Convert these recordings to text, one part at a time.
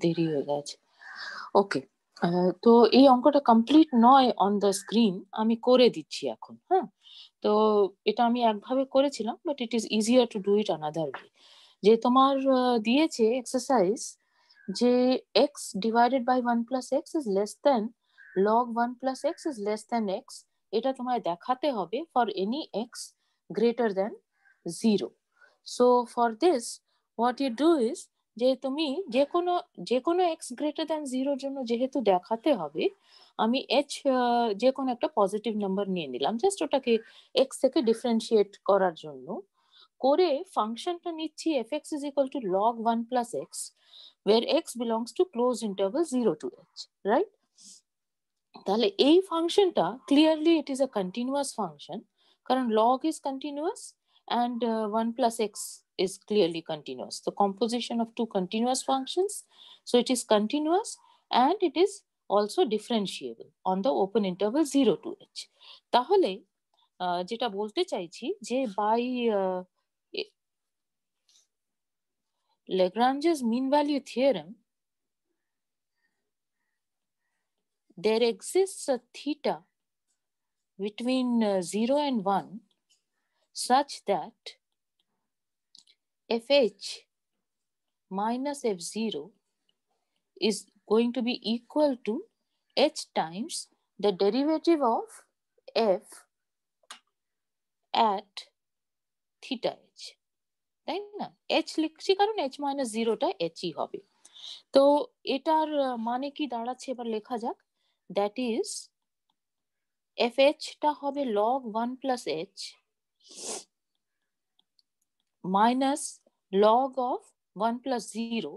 দেরি হয়ে গেছে। ওকে, তো এই অঙ্কটা কমপ্লিট নয় অন দ্য স্ক্রিন, আমি করে দিচ্ছি এখন। হ্যাঁ, তো এটা আমি একভাবে করেছিলাম, but it is easier to do it another way. যে তোমার দিয়েছে এক্সারসাইজ যে x divided by 1 plus x is less than log 1 plus x is less than x, এটা তোমায় দেখাতে হবে for any x greater than 0। So for this what you do is, যে তুমি যে কোনো এক্স গ্রেটার দেন 0 জন্য যেহেতু দেখাতে হবে, আমি h যে কোনো একটা পজিটিভ নাম্বার নিয়ে নিলাম, জাস্ট ওটাকে x থেকে ডিফারেন্সিয়েট করার জন্য। করে ফাংশনটা নিচ্ছি fx is equal to log 1 plus x, where x belongs to closed interval 0 to h, right? তাহলে এই ফাংশনটা clearly it is a continuous function, কারণ log is continuous and 1 plus x is clearly continuous. The composition of two continuous functions, so it is continuous and it is also differentiable on the open interval 0 to h. তাহলে যেটা বলতে চাইছি যে by Lagrange's mean value theorem, there exists a theta between 0 and 1 such that fh minus f0 is going to be equal to h times the derivative of f at theta h, তাই না? h লিখছি কারণ h minus 0টা h ই হবে। তো এটার মানে কি দাঁড়াচ্ছে এবার লেখা যাক। দ্যাট ইজ fh টা হবে log 1 plus h minus log of 1 plus 0,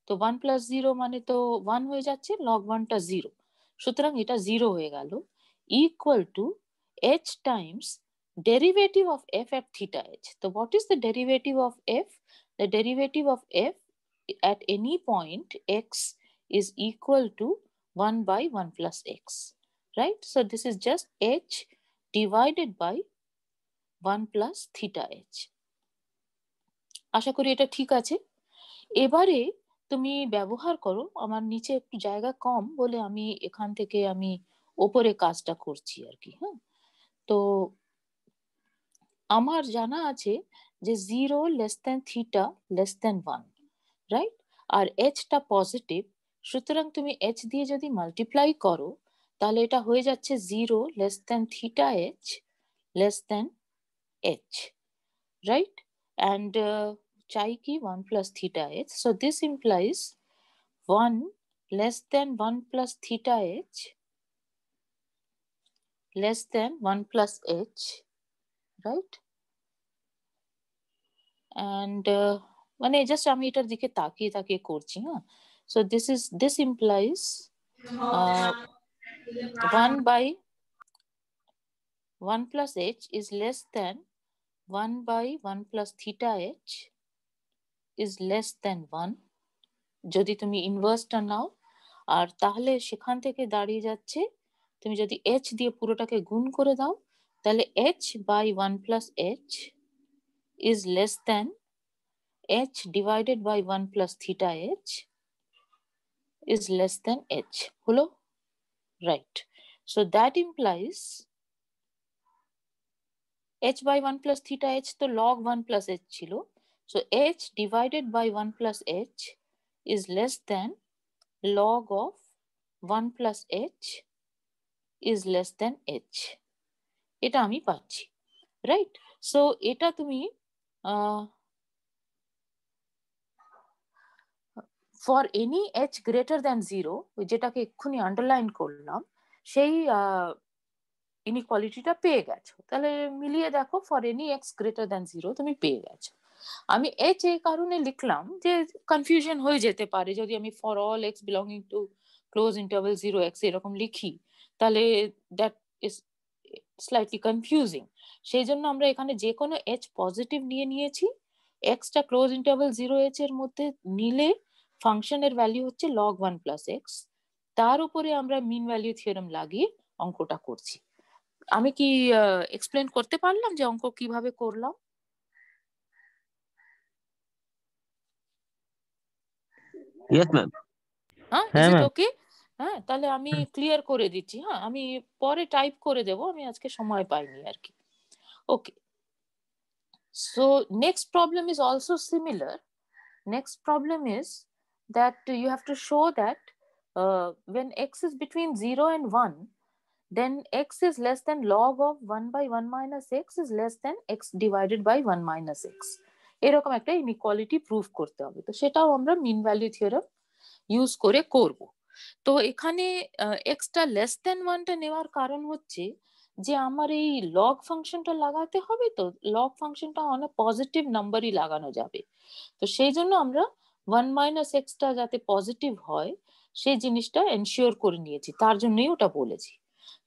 তো 1 plus 0 মানে তো 1 হয়ে যাচ্ছে, log 1 টা 0, সুতরাং এটা 0 হয়ে গেল, equal to h times derivative of f at theta h. So what is the derivative of f? The derivative of f at any point x is equal to 1 by 1 plus x, right? So this is just h divided by 1 plus theta h. আশা করি এটা ঠিক আছে। এবারে তুমি ব্যবহার করো, আমার নিচে একটু জায়গা কম বলে আমি এখান থেকে আমি ওপরে কাজটা করছি আর কি। হ্যাঁ, তো আমার জানা আছে যে 0 less than theta less than 1, right? আর h-টা পজিটিভ, সুতরাং তুমি h দিয়ে যদি মাল্টিপ্লাই করো তাহলে এটা হয়ে যাচ্ছে 0 less than theta h less than h, right? And চাই কি 1 plus theta h, so this implies 1 less than 1 plus theta h less than 1 plus h, right? And মানে জাস্ট আমি এটার দিকে তাকিয়ে তাকিয়ে করছি। হ্যাঁ, so this implies 1 by 1 plus h is less than 1 by 1 plus theta h is less than 1 যদি তুমি ইনভার্সটা নাও। আর তাহলে সেখান থেকে দাঁড়িয়ে যাচ্ছে, তুমি যদি h দিয়ে পুরোটাকে গুণ করে দাও তাহলে h by 1 plus h is less than h divided by 1 plus theta h is less than h হলো, right? So that implies h by 1 plus theta h তো log 1 plus h ছিল, so h divided by 1 plus h is less than log of 1 plus h is less than h, এটা আমি পাচ্ছি, right? So এটা তুমি for any h greater than 0, যেটাকে এক্ষুনি underline করলাম, সেই ইনইকুয়ালিটিটা পেয়ে গেছো। তাহলে মিলিয়ে দেখো, for any x greater than 0 তুমি পেয়ে গেছো। আমি h এই কারণে লিখলাম যে কনফিউশন হয়ে যেতে পারে, যদি আমি for all x belonging to close interval 0x এরকম লিখি তাহলে দ্যাট ইজ স্লাইটলি কনফিউজিং। সেই জন্য আমরা এখানে যে কোনো h পজিটিভ নিয়ে নিয়েছি, এক্সটা ক্লোজ ইন্টারভেল 0h এর মধ্যে নিলে ফাংশনের ভ্যালু হচ্ছে log 1 plus x, তার উপরে আমরা মিন ভ্যালু থিওরেম লাগিয়ে অঙ্কটা করছি। আমি কি এক্সপ্লেন করতে পারলাম যে অঙ্ক কিভাবে করলাম? Yes, ma'am. হ্যাঁ, ইজ ইট ওকে? হ্যাঁ, তাহলে আমি ক্লিয়ার করে দিচ্ছি। হ্যাঁ, আমি পরে টাইপ করে দেবো, আমি আজকে সময় পাইনি আর কি। ওকে, so next problem is also similar. Next problem is that you have to show that when x is between 0 and 1, then x is less than log of 1 by 1 minus x is less than x divided by 1 minus x. এরকম একটা inequality prove করতে হবে। তো সেটাও আমরা mean value theorem use করে করব। তো এখানে এক্সটা লেস দেন ওয়ানটা নেওয়ার কারণ হচ্ছে যে আমার এই লগ ফাংশনটা লাগাতে হবে, তো লগ ফাংশনটা অনেক পজিটিভ নাম্বারই লাগানো যাবে। তো সেই জন্য আমরা 1 মাইনাস এক্সটা যাতে পজিটিভ হয় সেই জিনিসটা এনশিওর করে নিয়েছি, তার জন্যই ওটা বলেছি।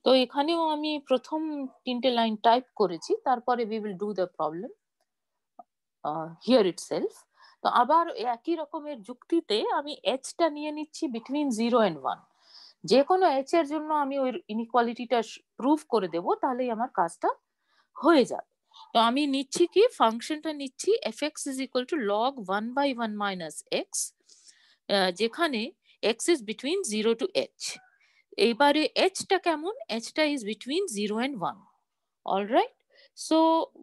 তো এখানেও আমি প্রথম 3টে লাইন টাইপ করেছি, তারপরে we will do the problem here itself. তো আবার একই রকমের যুক্তিতে আমি এইচটা নিয়ে নিচ্ছি বিটুইন 0 এন্ড 1। যে কোনো এইচ এর জন্য আমি ওই ইনইকুয়ালিটিটা প্রুভ করে দেব, তাহলেই আমার কাজটা হয়ে যাবে। তো আমি নিচ্ছি কি, ফাংশনটা নিচ্ছি fx is equal to log 1 by 1 minus x, যেখানে x is between 0 to h। এইবারে hটা কেমন, hটা is between 0 and 1. All right, so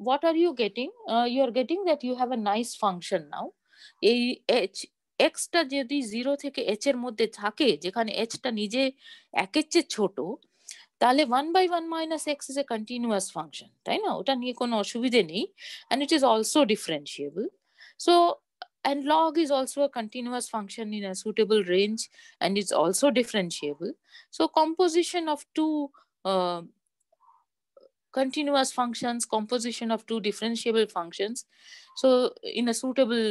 what are you getting? You are getting that you have a nice function now. এই h x টা যদি 0 থেকে h এর মধ্যে থাকে, যেখানে h টা নিজে 1 এর চেয়ে ছোট, তাহলে 1 by 1 minus x is a continuous function, তাই না? ওটা নিয়ে কোনো অসুবিধে নেই, and it is also differentiable. So and log is also a continuous function in a suitable range, and it's also differentiable. So composition of two continuous functions, composition of two differentiable functions, so in a suitable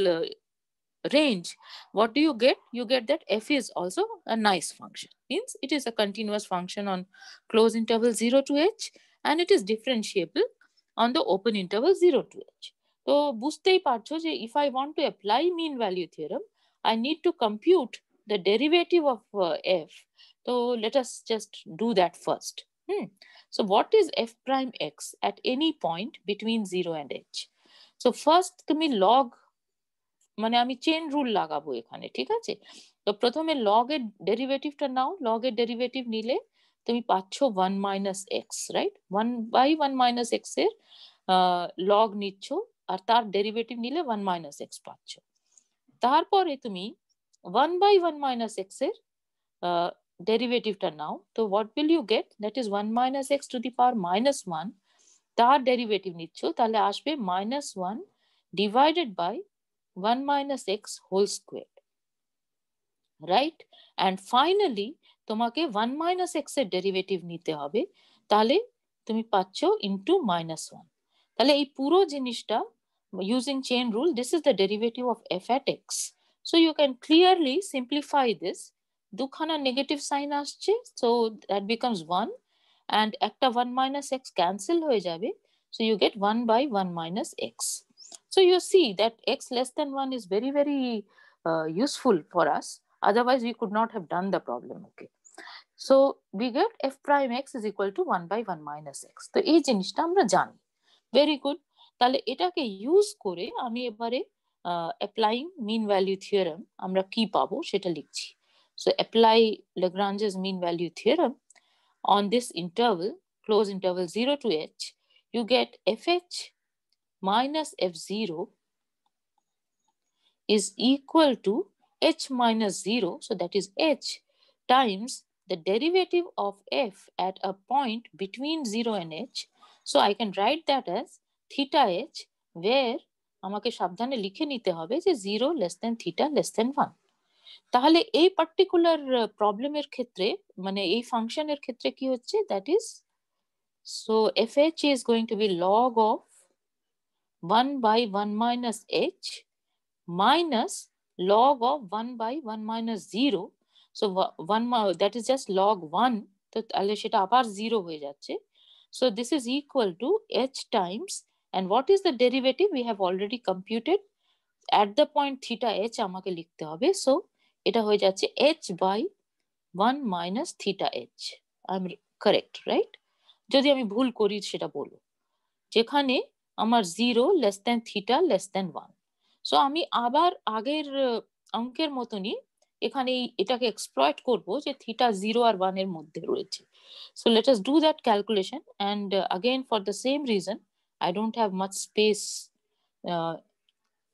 range, what do you get? You get that f is also a nice function, means it is a continuous function on closed interval 0 to h, and it is differentiable on the open interval 0 to h. তো বুঝতেই পারছো যে if I want to apply mean value theorem, I need to compute the derivative of f. So let us just do that first. So what is f prime x at any point between 0 and h? So first তুমি log, মানে আমি chain rule লাগাবো এখানে, ঠিক আছে? তো প্রথমে log এর ডেরিভেটিভটা নাও, লগ এর ডেরিভেটিভ নিলে তুমি পাচ্ছ 1 minus x, right? 1 by 1 minus x এর লগ নিচ্ছ, আর তার ডেরিভেটিভ নিলে 1 মাইনাস এক্স পাচ্ছ। তারপরে তুমি 1 বাই 1 মাইনাস এক্স এর ডেরিভেটিভটা নাও, তো what will you get? That is 1 minus x to the power minus 1, তার ডেরিভেটিভ নিচ্ছ, তাহলে আসবে minus 1 divided by 1 minus x whole squared, right? And finally তোমাকে 1 minus x এর ডেরিভেটিভ নিতে হবে, তাহলে তুমি পাচ্ছ into minus 1। তাহলে এই পুরো জিনিসটা using chain rule, this is the derivative of f at x. So you can clearly simplify this. দুখানা নেগেটিভ সাইন আসছে, so that becomes 1, and একটা 1 minus x cancel হয়ে যাবে, so you get 1 by 1 minus x. So you see that x less than 1 is very, very useful for us. Otherwise, we could not have done the problem. Okay. So we get f prime x is equal to 1 by 1 minus x. তো এই জিনিসটা আমরা জানি। Very good. তাহলে এটাকে use করে আমি এবারে অ্যাপ্লাইং মিন ভ্যালু থিওরেম আমরা কি পাবো সেটা লিখছি। So apply Lagrange's mean value theorem on this interval, closed interval 0 to h. You get fh minus f0 is equal to h minus 0, so that is h times the derivative of f at a point between 0 and h. So I can write that as theta h, where আমাকে সাবধানে লিখে নিতে হবে যে 0 less than theta less than 1। তাহলে এই particular প্রবলেমের ক্ষেত্রে, মানে এই ফাংশনের ক্ষেত্রে কি হচ্ছে, that is, so fh is going to be log of 1 by 1 minus h minus log of 1 by 1 minus 0. So 1, that is just log 1, তো তাহলে সেটা আবার 0 হয়ে যাচ্ছে। So this is equal to h times, and what is the derivative? We have already computed at the point theta h আমাকে লিখতে হবে, so এটা হয়ে যাচ্ছে h by 1 minus theta h. I'm correct, right? যদি আমি ভুল করি সেটা বলো, যেখানে আমার 0 less than theta less than 1. So আমি আবার আগের অঙ্কের মতনই এখানে এটাকে এক্সপ্লয়েট করব যে থিটা 0 আর 1 এর মধ্যে রয়েছে। So let us do that calculation, and again for the same reason I don't have much space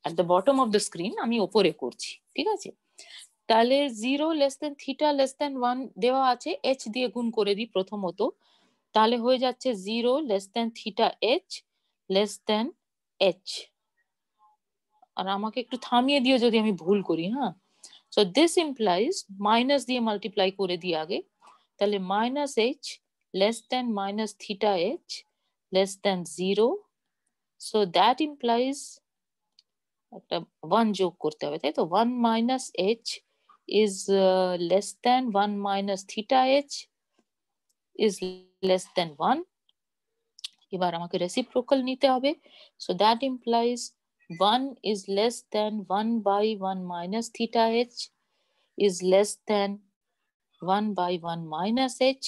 at the bottom of the screen, আমি উপরে করছি, ঠিক আছে? তাহলে 0 less than theta less than 1 দেওয়া আছে, h দিয়ে গুণ করে দিই প্রথমত, তাহলে হয়ে যাচ্ছে 0 less than theta h less than h। আর আমাকে একটু থামিয়ে দিও যদি আমি ভুল করি, হ্যাঁ। সো দিস ইমপ্লাইজ মাইনাস দিয়ে মাল্টিপ্লাই করে দিই আগে, তাহলে minus h less than minus theta h less than 0। So that implies একটা 1 যোগ করতে হবে, তাই তো? 1 minus h is less than 1 minus theta h is less than 1। এবার আমাকে রেসিপ্রোকাল নিতে হবে, so that implies 1 is less than 1 by 1 minus theta h is less than 1 by 1 minus h।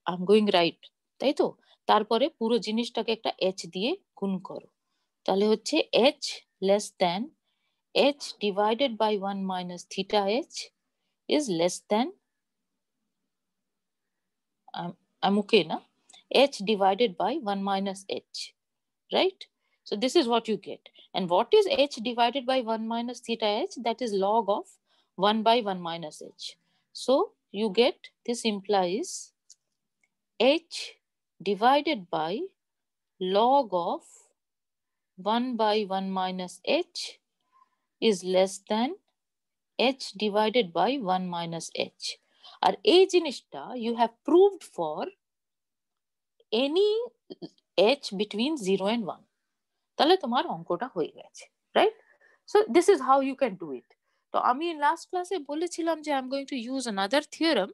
I'm going right, তাই তো? তারপরে পুরো জিনিসটাকে একটা h দিয়ে গুণ করো, তাহলে হচ্ছে h less than h divided by 1 minus theta h is less than, I'm okay na, h divided by 1 minus h, right? So this is what you get. And what is h divided by 1 minus theta h? That is log of 1 by 1 minus h. So you get, this implies h divided by log of 1 by 1 minus h is less than h divided by 1 minus h. আর এই জিনিসটা you have proved for any h between 0 and 1, তাহলে তোমার অঙ্কটা হয়ে গেছে, right? So this is how you can do it. তো আমি last ক্লাসে বলেছিলাম যে I am going to use another theorem,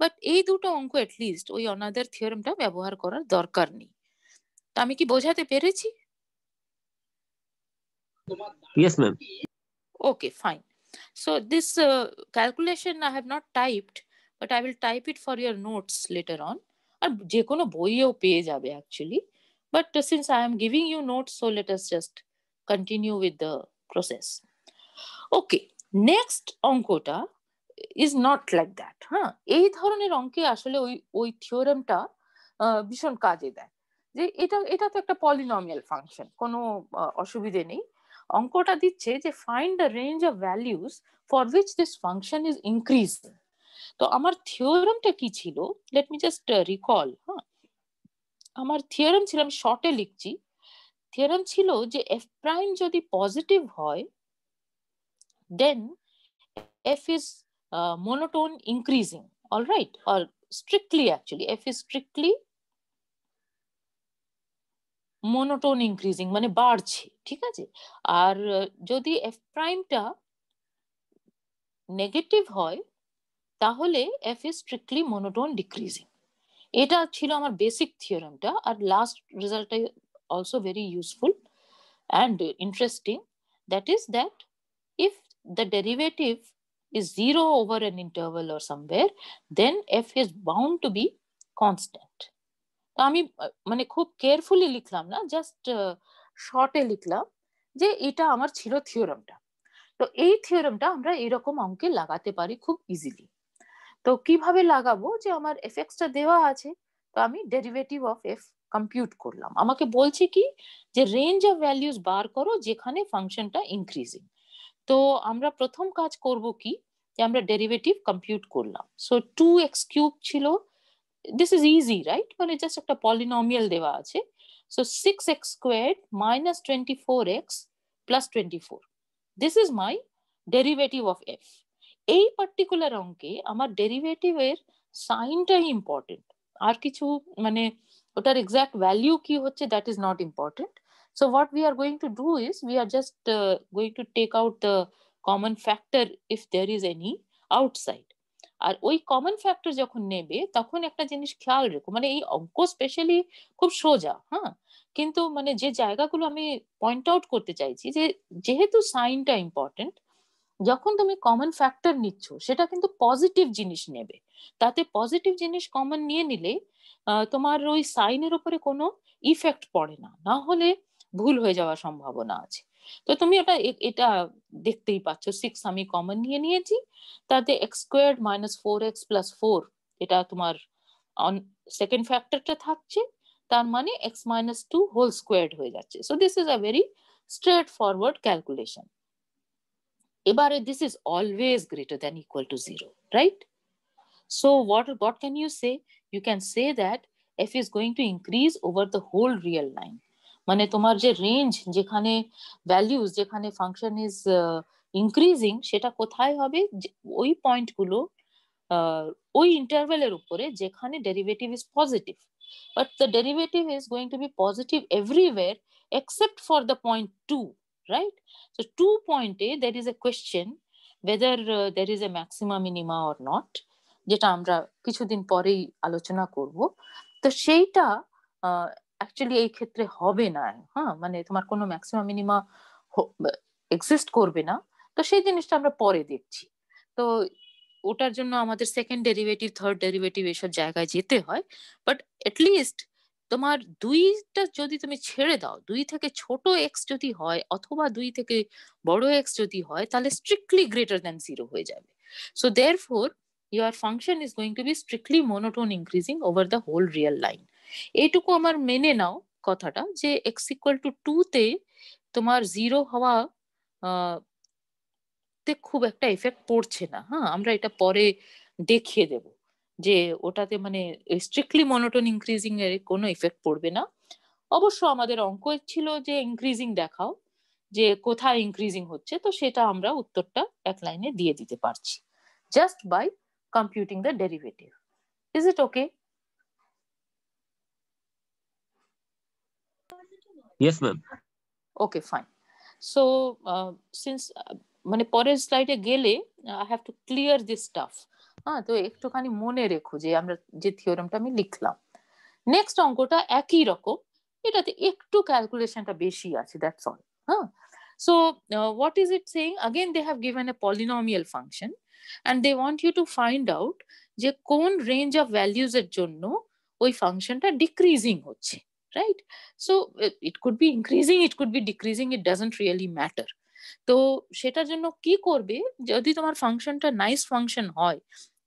but এই দুটো অঙ্ক অ্যাটলিস্ট ওই অ্যানাদার থিওরামটা ব্যবহার করার দরকার নেই। তো আমি কি বোঝাতে পেরেছি? Yes, ma'am. Okay, fine. So this calculation I have not typed, but I will type it for your notes later on. আর যে কোনো বইয়েও পেয়ে যাবে actually. But since I am giving you notes, so let us just continue with the process. Okay, next অঙ্কটা is not like that, হ্যাঁ। এই ধরনের অঙ্কে আসলে ওই থিওরেমটা ভীষণ কাজে দেয়, যে এটা তো একটা পলিনোমিয়াল ফাংশন, কোনো অসুবিধে নেই। অঙ্কটা দিচ্ছে যে find the range of values for which this function is increasing. তো আমার থিওরেমটা কি ছিল, লেট মি জাস্ট রিকল। হ্যাঁ, আমার থিওরেম ছিল, আমি শর্টে লিখছি, থিওরেম ছিল যে এফ প্রাইম যদি পজিটিভ হয় দেন f is monotone increasing, all right, or strictly actually f is strictly monotone increasing, মানে বাড়ছে, ঠিক আছে। আর যদি f প্রাইমটা নেগেটিভ হয় তাহলে f is strictly monotone decreasing। এটা ছিল আমার বেসিক থিওরেমটা। আর লাস্ট রেজাল্টটা also very useful and interesting, that is that if the derivative is 0 over an interval or somewhere, then f is bound to be constant. তো আমি মানে খুব carefully লিখলাম না, জাস্ট শর্টে লিখলাম যে এটা আমার ছিল থিওরেমটা। তো এই থিওরেমটা আমরা এরকম অঙ্কে লাগাতে পারি খুব ইজিলি। তো কিভাবে লাগাবো, যে আমার এফএক্সটা দেওয়া আছে, তো আমি ডেরিভেটিভ অফ এফ কম্পিউট করলাম। আমাকে বলছে কি যে রেঞ্জ অফ ভ্যালিউজ বার করো যেখানে ফাংশনটা ইনক্রিজিং। তো আমরা প্রথম কাজ করব কি, যে আমরা ডেরিভেটিভ কম্পিউট করলাম। সো 2x কিউব ছিল, দিস ইজ ইজি রাইট, মানে জাস্ট একটা পলিনোমিয়াল দেওয়া আছে। So 6x squared minus 24x plus 24, this is my derivative of F. এই পার্টিকুলার অঙ্কে আমার ডেরিভেটিভের সাইনটাই ইম্পর্টেন্ট, আর কিছু মানে ওটার এক্সাক্ট ভ্যালিউ কি হচ্ছে that is not important. So what we are going to do is we are just going to take out the common factor if there is any outside. আর ওই common factor যখন নেবে তখন একটা জিনিস খেয়াল রেখো, মানে এই অঙ্ক স্পেশালি খুব সোজা, হ্যাঁ, কিন্তু মানে যে জায়গাগুলো আমি পয়েন্ট আউট করতে চাইছি, যে যেহেতু সাইনটা ইম্পর্টেন্ট, যখন তুমি কমন ফ্যাক্টর নিচ্ছ সেটা কিন্তু পজিটিভ জিনিস নেবে, তাতে পজিটিভ জিনিস কমন নিয়ে নিলে তোমার ওই সাইনের উপরে কোনো ইফেক্ট পড়ে না, না হলে ভুল হয়ে যাওয়ার সম্ভাবনা আছে। তো তুমি এটা দেখতেই পাচ্ছ, 6 আমি কমন নিয়ে নিয়েছি, তাতে x squared minus 4x plus 4 এটা তোমার সেকেন্ড ফ্যাক্টরটা থাকছে, তার মানে x মাইনাস 2 হোল স্কোয়ার্ড হয়ে যাচ্ছে। So this is a very straightforward calculation. এবারে this is always greater than equal to 0, right? So what can you say? You can say that f is going to increase over the whole real line. মানে তোমার যে range, যেখানে values, যেখানে function is increasing, সেটা কোথায় হবে? ওই পয়েন্টগুলো, ওই ইন্টারভেলের উপরে যেখানে derivative is positive. But the derivative is going to be positive everywhere except for the point 2, right? So 2 পয়েন্টে there is a question whether there is a maxima minima or not, যেটা আমরা কিছুদিন পরেই আলোচনা করব। তো সেইটা অ্যাকচুয়ালি এই ক্ষেত্রে হবে না, হ্যাঁ, মানে তোমার কোনো ম্যাক্সিমাম মিনিমা এক্সিস্ট করবে না। তো সেই জিনিসটা আমরা পরে দেখছি। তো ওটার জন্য আমাদের সেকেন্ড ডেরিভেটিভ, থার্ড ডেরিভেটিভ এসব জায়গায় যেতে হয়। বাট এটলিস্ট তোমার দুইটা যদি তুমি ছেড়ে দাও, 2 থেকে ছোট এক্স যদি হয় অথবা 2 থেকে বড় এক্স যদি হয়, তাহলে স্ট্রিক্টলি গ্রেটার দ্যান 0 হয়ে যাবে। So therefore your function is going to be strictly monotone increasing over the whole real line. এইটুকু আমার মেনে নাও কথাটা, যে x equal to 2 তে তোমার 0 হওয়া তে খুব একটা এফেক্ট পড়ছে না। হ্যাঁ, আমরা এটা পরে দেখিয়ে দেব যে ওটাতে মানে স্ট্রিক্টলি মনোটোন ইনক্রিজিং এর কোনো এফেক্ট পড়বে না। অবশ্য আমাদের অঙ্ক ছিল যে ইনক্রিজিং দেখাও, যে কোথায় ইনক্রিজিং হচ্ছে, তো সেটা আমরা উত্তরটা এক লাইনে দিয়ে দিতে পারছি just by computing the derivative. Is it okay? Yes, ma'am. Okay, fine. So since মানে পরের স্লাইডে গেলে I have to clear this stuff. হ্যাঁ, তো একটুখানি মনে রেখো যে আমরা যে থিওরামটা আমি লিখলাম। নেক্সট অঙ্কটা একই রকম, এটাতে একটু ক্যালকুলেশনটা বেশি আছে, দ্যাটস অল। হ্যাঁ, so what is it saying? Again they have given a polynomial function and they want you to find out যে কোন রেঞ্জ অফ ভ্যালুজ এর জন্য ওই ফাংশনটা ডিক্রিজিং হচ্ছে, right? So it could be increasing, it could be decreasing, it doesn't really matter. তো সেটার জন্য কি করবে, যদি তোমার ফাংশনটা নাইস ফাংশন হয়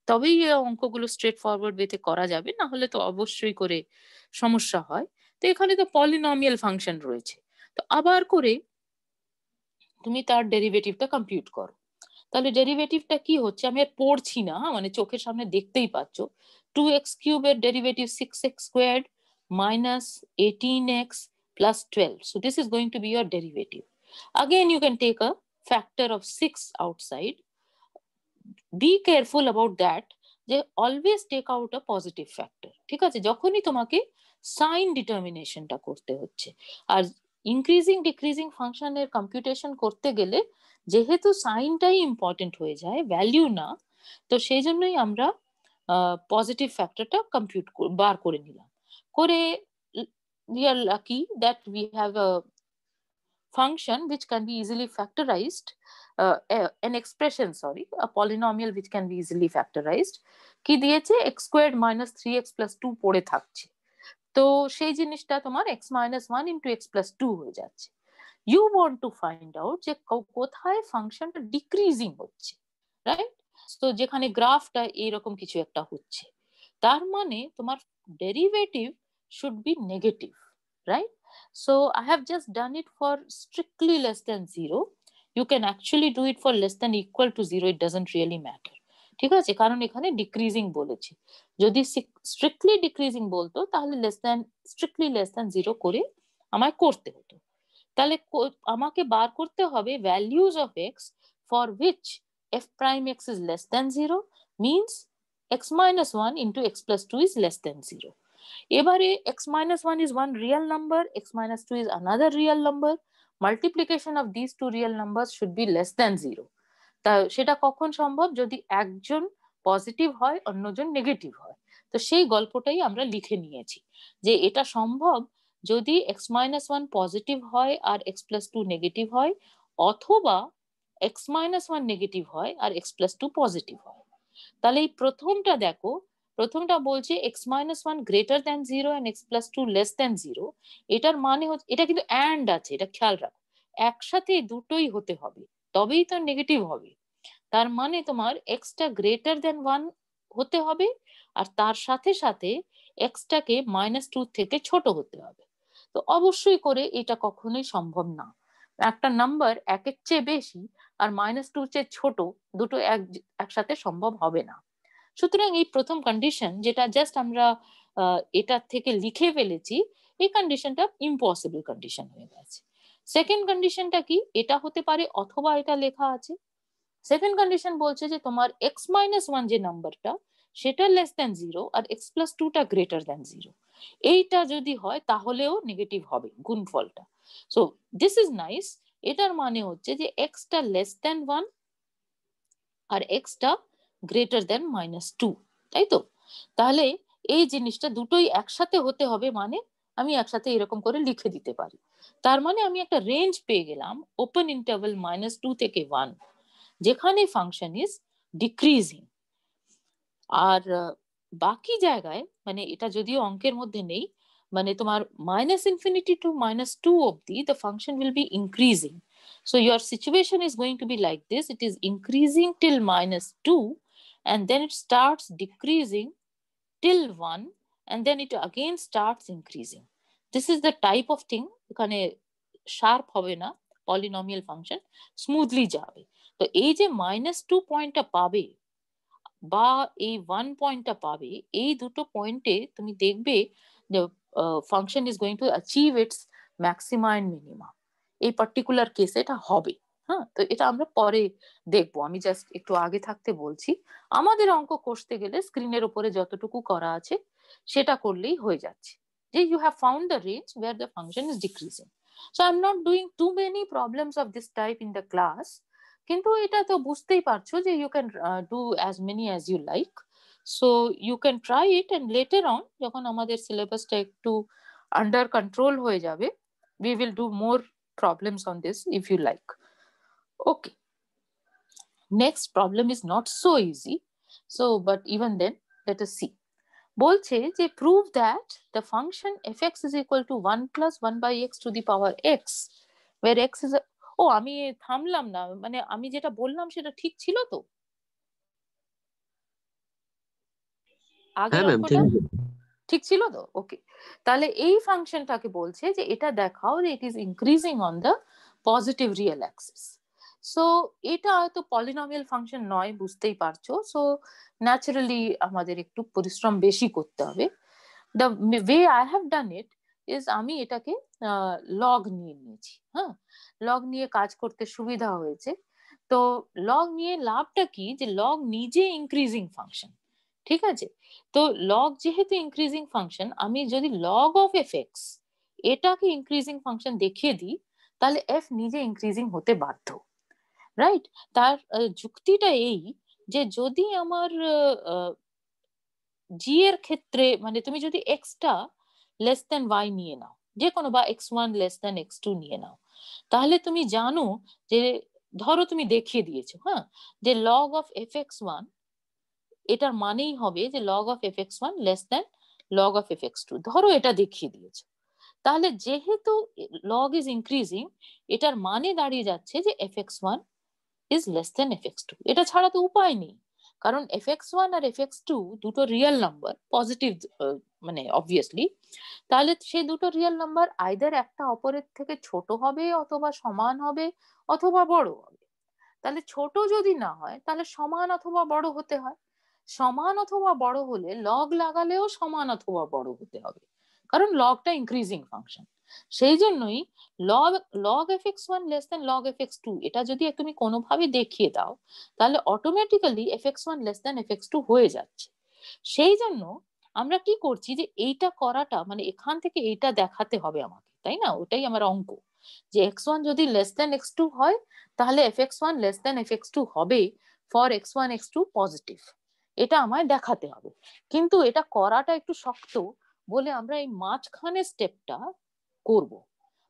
তবেই অঙ্কগুলো স্ট্রেট ফরওয়ার্ড ওয়েতে করা যাবে, না হলে তো অবশ্যই করে সমস্যা হয়। তো এখানে তো পলিনোমিয়াল ফাংশন রয়েছে, তো আবার করে তুমি তার ডেরিভেটিভটা কম্পিউট করো। তাহলে ডেরিভেটিভটা কি হচ্ছে আমি আর পড়ছি না, মানে চোখের সামনে দেখতেই পাচ্ছ। 2x কিউবের derivative 6x squared minus 18x plus 12. So this is going to be your derivative. Again, you can take a factor of 6 outside. Be careful about that, যে always take out a positive factor. ঠিক আছে, যখনই তোমাকে sign ডিটারমিনেশনটা করতে হচ্ছে। আর increasing decreasing ফাংশনের computation করতে গেলে যেহেতু সাইনটাই ইম্পর্টেন্ট হয়ে যায়, ভ্যালু না, তো সেই জন্যই আমরা পজিটিভ ফ্যাক্টরটা কম্পিউট বার করে নিলাম। করে we are lucky that we have a function which can be easily factorized, an expression, sorry, a polynomial which can be easily factorized. কি দিয়েছে, x squared minus 3x plus 2 পড়ে থাকছে, তো সেই জিনিসটা তোমার x minus 1 into x plus 2 হয়ে যাচ্ছে। You want to find out যে কোথায় ফাংশনটা ডিক্রিজিং হচ্ছে, রাইট? তো যেখানে গ্রাফটা এরকম কিছু একটা হচ্ছে, তার মানে তোমার derivative should be negative, right? So I have just done it for strictly less than 0. You can actually do it for less than equal to 0. It doesn't really matter. ঠিক আছে, কারণ এখানে ডিক্রিজিং বলেছে। যদি স্ট্রিক্টলি ডিক্রিজিং বলতো তাহলে strictly less than 0 করে আমায় করতে হতো। তাহলে আমাকে বার করতে হবে values of x for which f prime x is less than 0 means x minus 1 into x plus 2 is less than 0. এবারে x minus 1 is one real number, x minus 2 is another real number. Multiplication of these two real numbers should be less than 0. তা সেটা কখন সম্ভব, যদি একজন positive হয় অন্যজন negative হয়। তো সেই গল্পটাই আমরা লিখে নিয়েছি যে এটা সম্ভব যদি x minus 1 পজিটিভ হয় আর x plus 2 নেগেটিভ হয়, অথবা x minus 1 নেগেটিভ হয় আর x plus 2 পজিটিভ হয়। তাহলে এই প্রথমটা দেখো, প্রথমটা বলছে x minus 1 greater than 0 and x plus 2 less than 0। এটার মানে হচ্ছে, এটা কিন্তু অ্যান্ড আছে, এটা খেয়াল রাখো, একসাথে দুটোই হতে হবে, তবেই তো নেগেটিভ হবে। তার মানে তোমার এক্সটা গ্রেটার দেন 1 হতে হবে, আর তার সাথে সাথে এক্সটাকে -2 থেকে ছোট হতে হবে। তো অবশ্যই করে এটা কখনোই সম্ভব না। একটা নাম্বার একের চেয়ে বেশি আর -2 চেয়ে ছোট দুটো একসাথে সম্ভব হবে না। সুতরাং এই প্রথম কন্ডিশন, যেটা জাস্ট আমরা এটার থেকে লিখে ফেলেছি, এই কন্ডিশনটা ইম্পসিবল কন্ডিশন হয়ে গেছে। সেকেন্ড কন্ডিশনটা কি? এটা হতে পারে অথবা এটা লেখা আছে। সেকেন্ড কন্ডিশন বলছে যে তোমার x-1 যে নাম্বারটা, সেটা লেস দ্যান 0 আর x+2টা গ্রেটার দ্যান 0। এইটা যদি হয় তাহলেও নেগেটিভ হবে গুণফলটা। So this is nice. এটার মানে হচ্ছে যে এক্সটা লেস দ্যান 1 আর এক্সটা গ্রেটার দ্যান -2, তাই তো? তাহলে এই জিনিসটা দুটোই একসাথে হতে হবে, মানে আমি একসাথে এরকম করে লিখে দিতে পারি। তার মানে আমি একটা রেঞ্জ পেয়ে গেলাম, ওপেন ইন্টারভ্যাল -2 থেকে 1, যেখানে ফাংশন ইজ ডিক্রিজিং। আর বাকি জায়গায়, মানে এটা যদিও অঙ্কের মধ্যে নেই, মানে তোমার -∞ to -2 অব্দি the function will be increasing. So your situation is going to be like this: it is increasing till -2, and then it starts decreasing till 1, and then it again starts increasing. This is the type of thing. এখানে sharp হবে না, polynomial function smoothly যাবে। তো এই যে -2 পয়েন্টটা পাবে বা এই 1 পয়েন্টটা পাবে, এই দুটো পয়েন্টে তুমি দেখবে যে function is going to achieve its maxima and minima. এই পার্টিকুলার কেসে এটা হবে। হ্যাঁ, তো এটা আমরা পরে দেখবো। আমি জাস্ট একটু আগে থাকতে বলছি, আমাদের অঙ্ক কষতে গেলে স্ক্রিনের উপরে যতটুকু করা আছে সেটা করলেই হয়ে যাচ্ছে, যে you have found the range where the function is decreasing. So I am not doing too many problems of this type in the class, কিন্তু এটা তো বুঝতেই পারছো যে you can do as many as you like. So you can try it, and later on যখন আমাদের সিলেবাসটা একটু আন্ডার কন্ট্রোল হয়ে যাবে, we will do more problems on this if you like. Okay, next problem is not so easy, so but even then let us see. বলছে যে prove that the function fx is equal to 1 plus 1 by x to the power x, where x is a... ও আমি থামলাম না, মানে আমি যেটা বললাম সেটা ঠিক ছিল তো? আগের অঙ্কটা ঠিক ছিল তো? ওকে, তাহলে এই ফাংশনটাকে বলছে যে এটা দেখাও যে it is increasing on the positive real Axis. So এটা হয়তো পলিনোমিয়াল ফাংশন নয়, বুঝতেই পারছো। সো ন্যাচারালি আমাদের একটু পরিশ্রম বেশি করতে হবে। The way I have done it is, আমি এটাকে লগ নিয়ে নিয়েছি। হ্যাঁ, লগ নিয়ে কাজ করতে সুবিধা হয়েছে। তো লগ নিয়ে লাভটা কি, যে লগ নিজে ইনক্রিজিং ফাংশন, ঠিক আছে? তো লগ যেহেতু ইনক্রিজিং ফাংশন, আমি যদি লগ অফ এফ এক্স এটাকে ইনক্রিজিং ফাংশন দেখিয়ে দিই, তাহলে এফ নিজে ইনক্রিজিং হতে বাধ্য, রাইট? তার যুক্তিটা এই যে যদি আমার জি এর ক্ষেত্রে, মানে তুমি যদি এক্সটা লেস দেন ওয়াই নিয়ে নাও, যে কোনো, বা x1 লেস দেন x2 নিয়ে নাও, তাহলে তুমি জানো যে, ধরো তুমি দেখিয়ে দিয়েছো, হ্যাঁ, যে log of f x one, এটার মানেই হবে যে log of f x one less than log of f x two, ধরো এটা দেখিয়ে দিয়েছো। তাহলে যেহেতু লগ ইজ ইনক্রিজিং, এটার মানে দাঁড়িয়ে যাচ্ছে যে f x one is less than f x two. এটা ছাড়া তো উপায় নেই, কারণ এফ এক্স ওয়ান আর এফ এক্স টু দুটো রিয়েল নাম্বার, পজিটিভ, মানে অবভিয়াসলি। তাহলে সেই দুটো রিয়েল নাম্বার আইদার একটা অপরের থেকে ছোট হবে, অথবা সমান হবে, অথবা বড় হবে। তাহলে ছোট যদি না হয়, তাহলে সমান অথবা বড় হতে হয়। সমান অথবা বড় হলে লগ লাগালেও সমান অথবা বড় হতে হবে, কারণ লগটা ইনক্রিজিং ফাংশন। সেই জন্যই log log f x one less than log f x two, এটা যদি তুমি কোনোভাবে দেখিয়ে দাও, তাহলে automatically f x one less than f x two হয়ে যাচ্ছে। সেই জন্য আমরা কি করছি, যে এইটা করাটা, মানে এখান থেকে এইটা দেখাতে হবে আমাকে, তাই না? ওটাই আমার অঙ্ক, যে এক্স ওয়ান যদি লেস দেন এক্স টু হয়, তাহলে f x one less than f x two হবে for x one x two positive. এটা আমায় দেখাতে হবে, কিন্তু এটা করাটা একটু শক্ত বলে আমরা এই মাঝখানে স্টেপটা করব।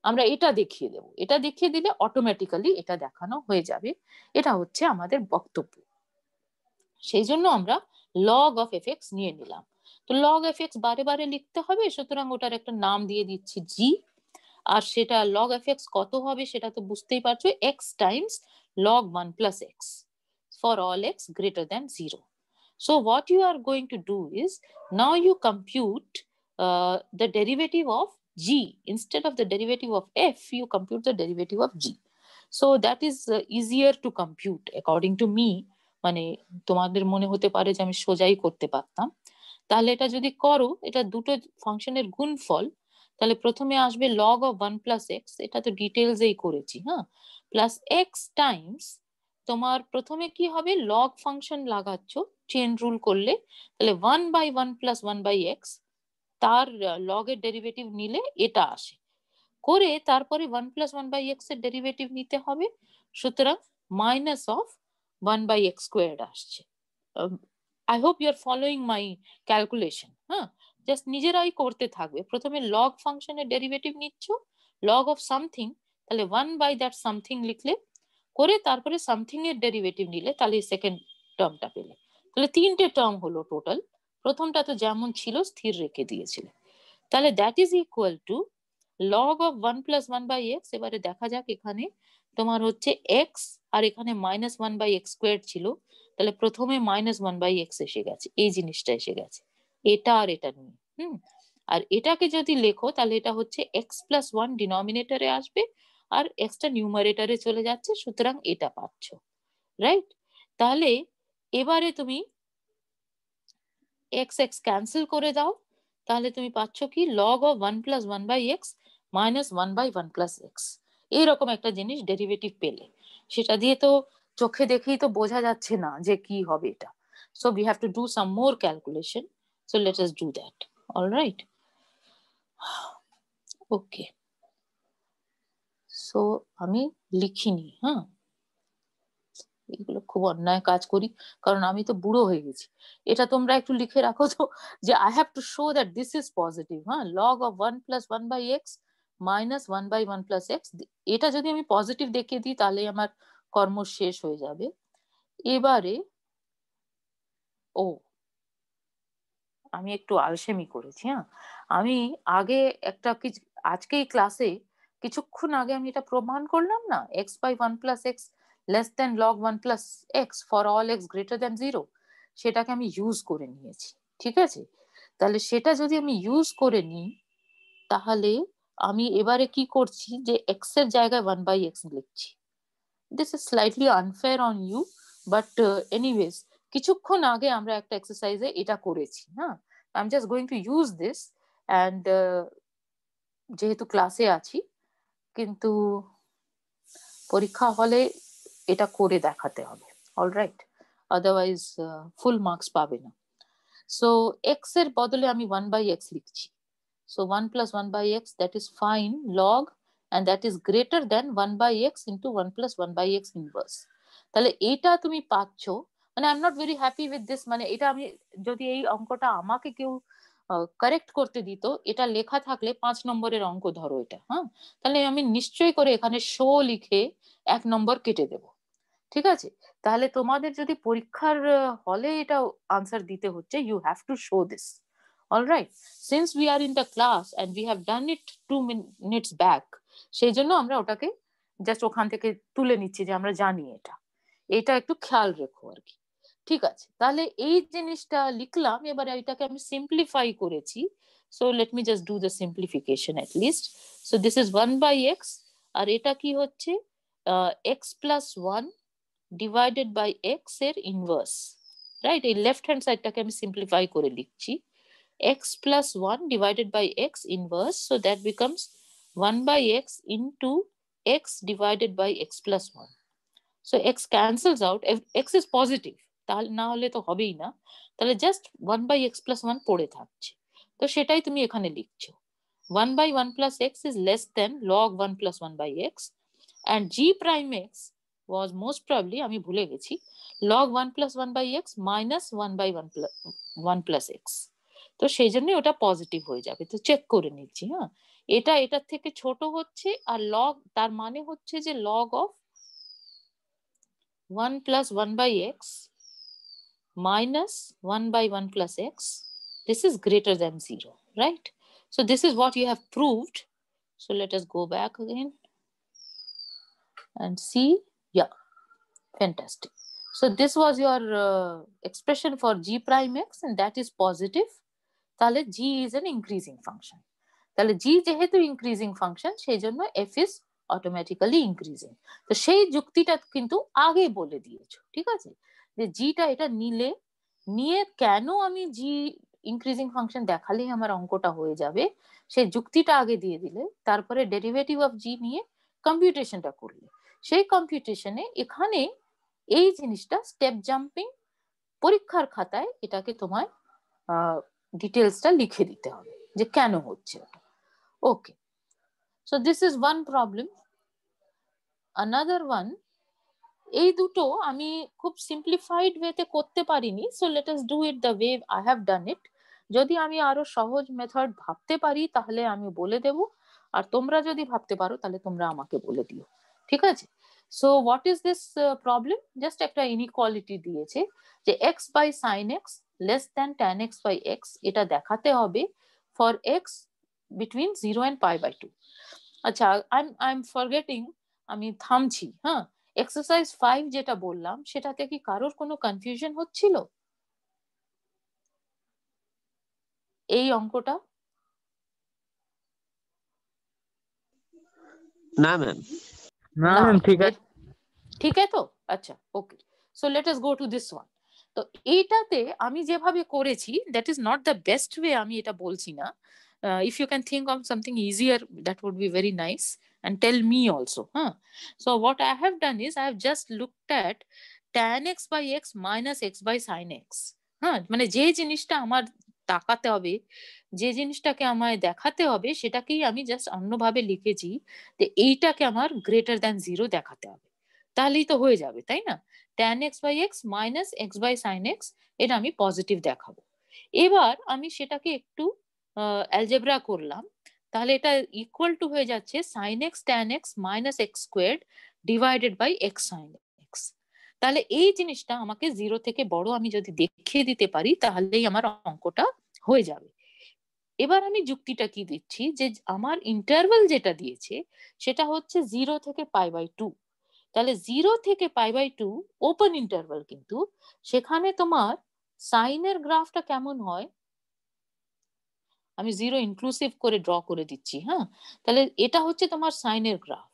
আমরা এটা দেখিয়ে দেব, এটা দেখিয়ে দিলে অটোমেটিক্যালি এটা দেখানো হয়ে যাবে। এটা হচ্ছে আমাদের বক্তব্য। সেই জন্য আমরা লগ অফ এফ এক্স নিয়ে নিলাম। তো লগ এফ এক্স বারে বারে লিখতে হবে, সুতরাং ওটার একটা নাম দিয়ে দিচ্ছি জি। আর সেটা log fx কত হবে সেটা তো বুঝতেই পারছো, x times log 1 plus x for all x greater than 0. So what you are going to do is, now you compute the derivative of g. Instead of the derivative of f, you compute the derivative of g. So that is easier to compute according to me. মানে তোমাদের মনে হতে পারে যে আমি সোজাই করতে পারতাম, তাহলে এটা যদি করো, এটা দুটো ফাংশনের গুণফল, তাহলে প্রথমে আসবে log of 1 plus x, এটা তো ডিটেলসেই করেছি, হ্যাঁ, প্লাস x টাইমস তোমার প্রথমে কি হবে, log ফাংশন লাগাচ্ছ চেন রুল করলে, তাহলে 1 by 1 plus 1 by x, তার log এর ডেরিভেটিভ নিলে এটা আসে, করে তারপরে 1 plus 1 by x এর ডেরিভেটিভ নিতে হবে, সুতরাং minus of 1 by x squared আসছে। I hope you are following my calculation. হ্যাঁ, জাস্ট নিজেরাই করতে থাকবে, প্রথমে log ফাংশনের ডেরিভেটিভ নিচ্ছ, log of something, তাহলে 1 by that something লিখলে, করে তারপরে সামথিং এর ডেরিভেটিভ নিলে, তাহলে সেকেন্ড টার্মটা পেলে, তাহলে তিনটে টার্ম হলো টোটাল, প্রথমটা তো যেমন ছিল স্থির রেখে দিয়েছিলে, তাহলে that is equal to log of 1 plus 1 by x। এবারে দেখা যাক, এখানে তোমার হচ্ছে x আর এখানে মাইনাস 1 বাই এক্স স্কোয়ার ছিল, তাহলে প্রথমে মাইনাস 1 বাই এক্স এসে গেছে, এই জিনিসটা এসে গেছে, এটা আর এটা নিয়ে, আর এটাকে যদি লেখো তাহলে এটা হচ্ছে x প্লাস 1 ডিনোমিনেটরে আসবে, আর এক্সটা নিউমারেটরে চলে যাচ্ছে, সুতরাং এটা পাচ্ছ, রাইট? তাহলে এবারে তুমি x x ক্যান্সেল করে দাও, তাহলে তুমি পাচ্ছ কি, log of 1 plus 1 by x minus 1 by 1 plus x, এইরকম একটা জিনিস ডেরিভেটিভ পেলে, সেটা দিয়ে তো চোখে দেখেই তো বোঝা যাচ্ছে না যে কি হবে এটা, so we have to do some more calculation, so let us do that. All right, okay, so আমি লিখিনি, হ্যাঁ, এগুলো খুব অন্যায় কাজ করি, কারণ আমি তো বুড়ো হয়ে গেছি, এটা তোমরা একটু লিখে রাখো তো, যে I have to show that this is positive, হ্যাঁ, log of 1 plus 1 by x minus 1 by 1 plus x, এটা যদি আমি পজিটিভ দেখিয়ে দিই তাহলে আমার কর্ম শেষ হয়ে যাবে। এবারে আমি একটু আলসেমি করেছি, হ্যাঁ, আমি আগে একটা আজকেই ক্লাসে কিছুক্ষণ আগে আমি এটা প্রমাণ করলাম না, x by 1 plus x less than log 1 plus x for all x greater than 0, সেটাকে আমি ইউজ করে নিয়েছি, ঠিক আছে? তাহলে সেটা যদি আমি ইউজ করে নিই, তাহলে আমি এবারে কি করছি, যে x এর জায়গায় 1 by x লিখছি। This is slightly unfair on you, but anyways কিছুক্ষণ আগে আমরা একটা এক্সারসাইজে এটা করেছি, হ্যাঁ, I am just going to use this, and যেহেতু ক্লাসে আছি, কিন্তু পরীক্ষা হলে এটা করে দেখাতে হবে, অলরাইট, আদারওয়াইজ ফুল মার্কস পাবে না। সো এক্স এর বদলে আমি 1 বাই এক্স লিখছি, so 1 plus 1 by x, that is fine log, and that is greater than 1 by x into 1 plus 1 by x inverse, তাহলে এটা তুমি পাচ্ছ, মানে I am not very happy with this, মানে এটা আমি যদি এই অঙ্কটা আমাকে কেউ কারেক্ট করতে দিত, এটা লেখা থাকলে 5 নম্বরের অঙ্ক ধরো এটা, হ্যাঁ, তাহলে আমি নিশ্চয়ই করে এখানে শো লিখে 1 নম্বর কেটে দেব, ঠিক আছে? তাহলে তোমাদের যদি পরীক্ষার হলে এটা আনসার দিতে হচ্ছে, you have to show this. All right, since we are in the class and we have done it 2 minutes back, সেই জন্য আমরা ওটাকে জাস্ট ওখান থেকে তুলে নিচ্ছি যে আমরা জানি এটা একটু খেয়াল রেখো আর কি, ঠিক আছে? তাহলে এই জিনিসটা লিখলাম, এবারে এটাকে আমি সিম্পলিফাই করেছি, so let me just do the simplification at least. So this is 1 by x, আর এটা কি হচ্ছে, x plus 1 divided by x এর ইনভার্স, রাইট? এই লেফট হ্যান্ড সাইডটাকে আমি সিম্পলিফাই করে লিখছি, x plus 1 divided by x inverse, so that becomes 1 by x into x divided by x plus 1, so x cancels out, x is positive, তাহলে না হলে তো হবেই না, তাহলে জাস্ট 1 by x plus 1 পড়ে থাকছে, তো সেটাই তুমি এখানে লিখছো, 1 by 1 plus x is less than log 1 plus 1 by x, and g prime x was most probably, আমি ভুলে গেছি, log 1 plus 1 by x minus 1 by 1 plus x, তো সেই জন্য ওটা পজিটিভ হয়ে যাবে, তো চেক করে নিচ্ছি, হ্যাঁ, এটা এটার থেকে ছোট হচ্ছে, আর লগ তার মানে হচ্ছে যে log of 1 plus 1 by x minus 1 by 1 plus x, this is greater than 0, right? So this is what you have proved So let us go back again and see. Yeah, fantastic. So this was your expression for g prime x, and that is positive. তাহলে g is an increasing function. তাহলে g যেহেতু increasing function, সেই জন্য f is automatically increasing. তো সেই যুক্তিটা কিন্তু আগে বলে দিয়েছো, ঠিক আছে, যে g টা এটা নিয়ে কেন আমি g increasing function দেখালেই আমার অঙ্কটা হয়ে যাবে, সেই যুক্তিটা আগে দিয়ে দিলে, তারপরে ডেরিভেটিভ অফ g নিয়ে কম্পিউটেশনটা করলে, সেই কম্পিউটেশনে এখানে এই জিনিসটা স্টেপ জাম্পিং পরীক্ষার খাতায় এটাকে তোমায় ডিটেলসটা লিখে দিতে হবে যে কেন হচ্ছে ওটা। Okay, so this is one problem. Another one, এই দুটো আমি খুব সিম্পলিফাইড ওয়েতে করতে পারিনি, so let us do it the way I have done it. যদি আমি আরো সহজ মেথড ভাবতে পারি তাহলে আমি বলে দেব, আর তোমরা যদি ভাবতে পারো তাহলে তোমরা আমাকে বলে দিও, ঠিক আছে? So what is this problem? Just একটা ইনইকুয়ালিটি দিয়েছে যে x by sine x less than tan x by x, এটা দেখাতে হবে ফর এক্স বিটুইন 0 and π/2। আচ্ছা, আই এম ফরগেটিং, আমি থামছি, হ্যাঁ। এক্সারসাইজ 5 যেটা বললাম সেটাতে কি কারোর কোনো কনফিউশন হচ্ছিল এই অঙ্কটা? না ম্যাম, না ম্যাম ঠিক আছে, ঠিক আছে তো? আচ্ছা, okay, so let us go to this one. তো এইটাতে আমি যেভাবে করেছি that is not the best way, আমি এটা বলছি না। If you can think of something easier that would be very nice and tell me also. So what I have done is I have just looked at tan x by x minus x by sin x. মানে যে জিনিসটা আমার তাকাতে হবে, যে জিনিসটাকে আমায় দেখাতে হবে, সেটাকেই আমি জাস্ট অন্যভাবে লিখেছি যে এইটাকে আমার গ্রেটার দ্যান 0 দেখাতে হবে, তাহলেই তো হয়ে যাবে, তাই না? tan x by x minus x by sin x, এটা আমি পজিটিভ দেখাবো। এবার আমি সেটাকে একটু অ্যালজেব্রা করলাম, তাহলে এটা ইকুয়াল টু হয়ে যাচ্ছে sin x tan x minus x squared divided by x sin x। তাহলে এই জিনিসটা আমাকে 0 থেকে বড় আমি যদি দেখিয়ে দিতে পারি তাহলেই আমার অঙ্কটা হয়ে যাবে। এবার আমি যুক্তিটা কি দিচ্ছি, যে আমার ইন্টারভাল যেটা দিয়েছে সেটা হচ্ছে 0 থেকে π/2। তাহলে 0 থেকে π/2 ওপেন ইন্টারভাল, কিন্তু সেখানে তোমার সাইনের গ্রাফটা কেমন হয়, আমি 0 ইনক্লুসিভ করে ড্র করে দিচ্ছি, হ্যাঁ। তাহলে এটা হচ্ছে তোমার সাইনের গ্রাফ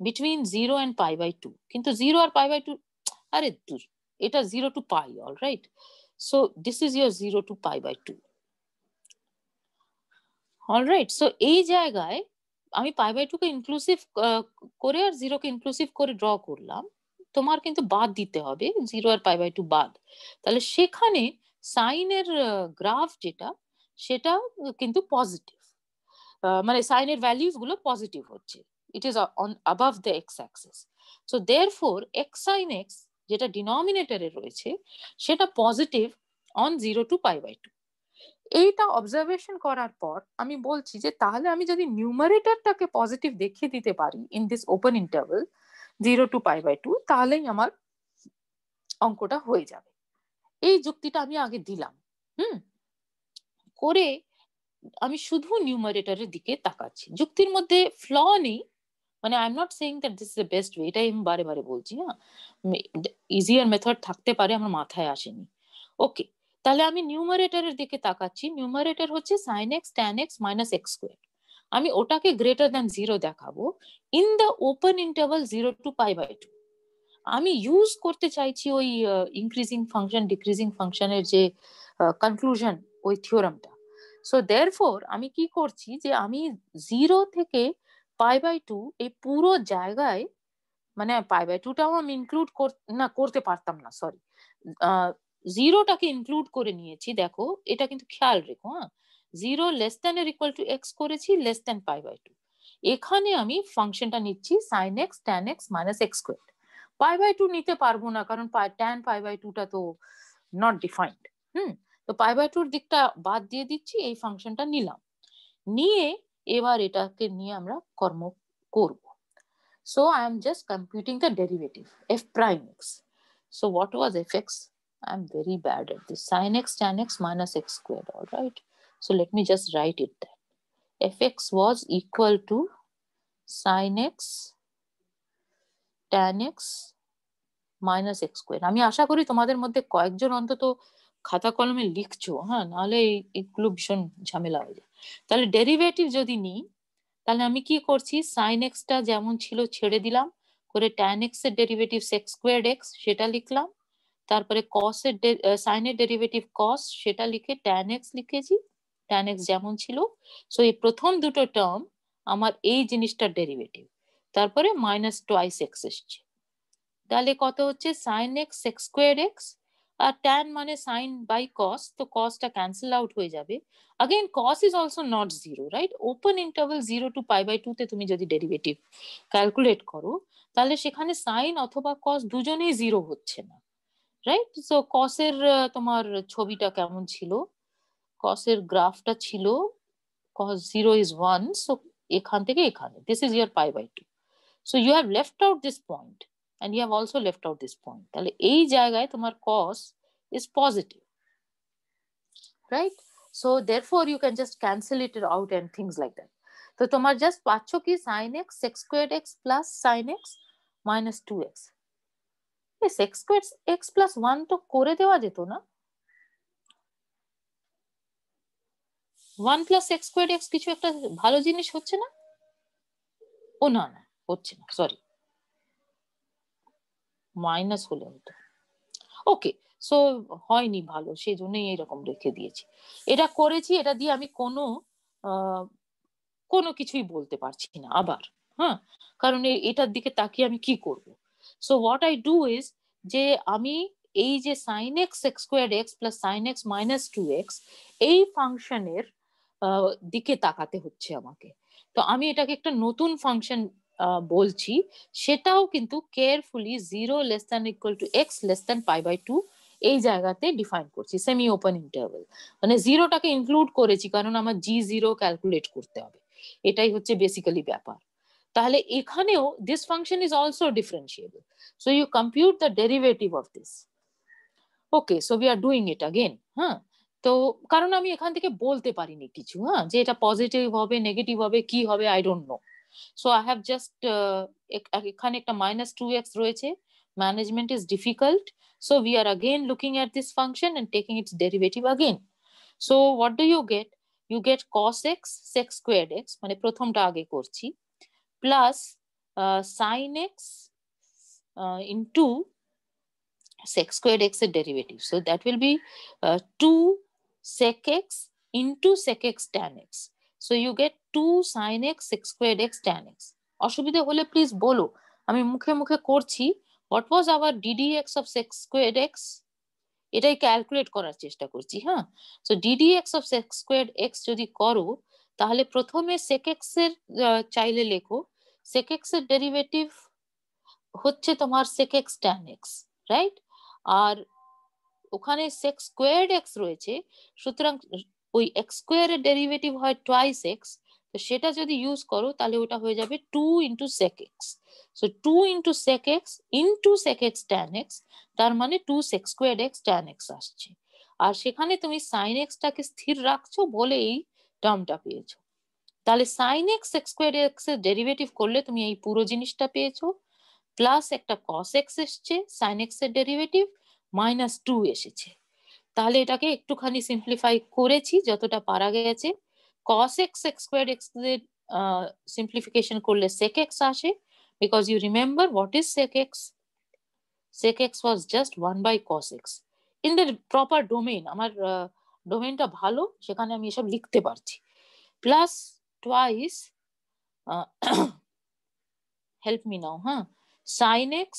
বিটুইন 0 and π/2, কিন্তু 0 আর π/2, আরে দূর, এটা 0 to π, all right. So this is your 0 to π/2, all right. So এই জায়গায় আমি π/2 কে ইনক্লুসিভ করে আর 0 কে ইনক্লুসিভ করে ড্র করলাম, তোমার কিন্তু বাদ দিতে হবে 0 আর π/2 বাদ। তাহলে সেখানে সাইনের গ্রাফ যেটা, সেটা কিন্তু পজিটিভ, মানে সাইনের ভ্যালুস গুলো পজিটিভ হচ্ছে, it is on above the x axis. So therefore x sine x যেটা ডিনোমিনেটরে রয়েছে সেটা পজিটিভ অন 0 to π/2। এইটা অবজারভেশন করার পর আমি বলছি যে তাহলে আমি যদি নিউমারেটরটাকে পজিটিভ দেখিয়ে দিতে পারি in this open interval 0 to π/2, তাহলেই আমার অঙ্কটা হয়ে যাবে। এই যুক্তিটা আমি আগে দিলাম, করে আমি শুধু নিউমারেটরের দিকে তাকাচ্ছি, যুক্তির মধ্যে ফ্ল নেই, মানে I am not saying that this is the best way, এটাই আমি বারে বারে বলছি, হ্যাঁ। ইজিয়ার মেথড থাকতে পারে, আমার মাথায় আসেনি। ওকে, তাহলে আমি নিউমারেটরের দিকে তাকাচ্ছি, নিউমারেটর হচ্ছে sin x tan x minus x squared, আমি ওটাকে গ্রেটার দ্যান 0 দেখাবো in the open interval 0 to π/2। আমি ইউজ করতে চাইছি ওই ইনক্রিজিং ফাংশন ডিক্রিজিং ফাংশনের যে কনক্লুশন, ওই থিওরামটা। সো দেয়ারফর আমি কি করছি, যে আমি 0 থেকে π/2 এই পুরো জায়গায়, মানে π/2টাও আমি ইনক্লুড করতে পারতাম না, সরি, 0টাকে ইনক্লুড করে নিয়েছি। দেখো এটা কিন্তু খেয়াল রেখো, হ্যাঁ, 0 লেস দ্যান এর ইকুয়াল টু এক্স করেছি লেস দ্যান π/2, এখানে আমি ফাংশনটা নিচ্ছি sin x tan x minus x squared। π/2 নিতে পারবো না, কারণ tan π/2টা তো নট ডিফাইন্ড। তো π/2 দিকটা বাদ দিয়ে দিচ্ছি, এই ফাংশনটা নিলাম, নিয়ে এবার এটাকে নিয়ে আমরা কর্ম করব। So I am just computing the derivative f prime x. So what was fx? I am very bad at this. Sin x tan x minus x squared, all right. So let me just write it there. fx was equal to sin x tan x minus x square. আমি আশা করি তোমাদের মধ্যে কয়েকজন অন্তত খাতা কলমে লিখছো, হ্যাঁ, নাহলে এগুলো ভীষণ ঝামেলা হয়ে যায়। তাহলে ডেরিভেটিভ যদি নিই, তাহলে আমি কি করছি, সাইন এক্সটা যেমন ছিল ছেড়ে দিলাম, করে ট্যান এক্স এর ডেরিভেটিভ সেক্স স্কোয়ার্ড এক্স সেটা লিখলাম, তারপরে কস এর সাইনের ডেরিভেটিভ কস সেটা লিখে ট্যান এক্স লিখেছি, ট্যান এক্স যেমন ছিল। সো এই প্রথম দুটো টার্ম আমার এই জিনিসটার ডেরিভেটিভ, তারপরে মাইনাস টোয়াইস এক্স এসছে। তাহলে কত হচ্ছে, sine x sec square x, আর ট্যান মানে সাইন বাই কস, তো কসটা ক্যান্সেল আউট হয়ে যাবে। again cos is also not zero, right? open interval 0 to pi/2 তে তুমি যদি ডেরিভেটিভ ক্যালকুলেট করো, তাহলে সেখানে সাইন অথবা কস দুজনেই জিরো হচ্ছে না, রাইট? সো কসের তোমার ছবিটা কেমন ছিল, কসের গ্রাফটা ছিল cos 0 is 1, so এখান থেকে এখানে this is your pi/2. So you have left out this point and you have also left out this point. তাহলে এই জায়গায় তোমার cos is positive, right? So therefore you can just cancel it out and things like that. তো তোমার just পাচ্ছ কি sin x sec squared x plus sin x minus 2x। এই sec squared x plus 1 তো করে দেওয়া যেত না? 1 plus sec squared x কিছু একটা ভালো জিনিস হচ্ছে না? ও না না হচ্ছে না, সরি, মাইনাস হলে হতো। ওকে, সো হয়নি ভালো, সেই জন্যই এইরকম রেখে দিয়েছি। এটা করেছি, এটা দিয়ে আমি কোনো কিছুই বলতে পারছি না আবার, হ্যাঁ, কারণ এটার দিকে তাকিয়ে আমি কি করব। So what I do is, যে আমি এই যে sine x x square x plus sine x minus 2x এই ফাংশনের দিকে তাকাতে হচ্ছে আমাকে। তো আমি এটাকে একটা নতুন ফাংশন বলছি, সেটাও কিন্তু carefully 0 less than equal to x less than pi/2 এই জায়গাতে ডিফাইন করছি, সেমি ওপেন ইন্টারভেল, মানে জিরোটাকে ইনক্লুড করেছি কারণ আমার G0 ক্যালকুলেট করতে হবে, এটাই হচ্ছে বেসিক্যালি ব্যাপার। তাহলে এখানেও this function is also differentiable, so you compute the derivative of this. Okay, so we are doing it again, হ্যাঁ। তো কারণ আমি এখান থেকে বলতে পারিনি কিছু, হ্যাঁ, যে এটা পজিটিভ হবে নেগেটিভ হবে কি হবে, I don't know. So I have just এখানে একটা -2x রয়েছে, management is difficult, so we are again looking at this function and taking its derivative again. So what do you get, you get cos x sec squared x, মানে প্রথমটা আগে করছি, plus sin x into sec squared x এর derivative, so that will be 2 sec x into sec x tan x, so you get 2 sin x sec squared x tan x। অসুবিধা হলে please বলো, আমি মুখে মুখে করছি। what was our ddx of sec squared x, এটাই calculate করার চেষ্টা করছি, হ্যাঁ। So ddx of sec squared x যদি করো, তাহলে প্রথমে sec x এর চাইলে লেখো, sec x এর ডেরিভেটিভ হচ্ছে তোমার sec x tan x, right? আর ওখানে sec squared x রয়েছে, সুতরাং ওই x স্কোয়ার এর ডেরিভেটিভ হয় twice x, তো সেটা যদি ইউজ করো তাহলে ওটা হয়ে যাবে 2 into sec x, so 2 into sec x into sec x tan x, তার মানে 2 sec squared x tan x আসছে। আর সেখানে তুমি sin x টাকে স্থির রাখছো বলে এই টার্মটা পেয়েছো। তাহলে sin x sec squared x এর ডেরিভেটিভ করলে তুমি এই পুরো জিনিসটা পেয়েছো, প্লাস একটা cos x এসছে, sin x এর ডেরিভেটিভ -2 এসেছে। তাহলে এটাকে একটুখানি সিম্পলিফাই করেছি যতটা পারা গেছে। cos x sec squared x এর সিম্পলিফিকেশন করলে sec x আসে, because you remember what is sec x, sec x was just 1 by cos x in the proper domain, আমার ডোমেইনটা ভালো, সেখানে আমি এসব লিখতে পারছি। Plus twice help me now, হ্যাঁ, sin x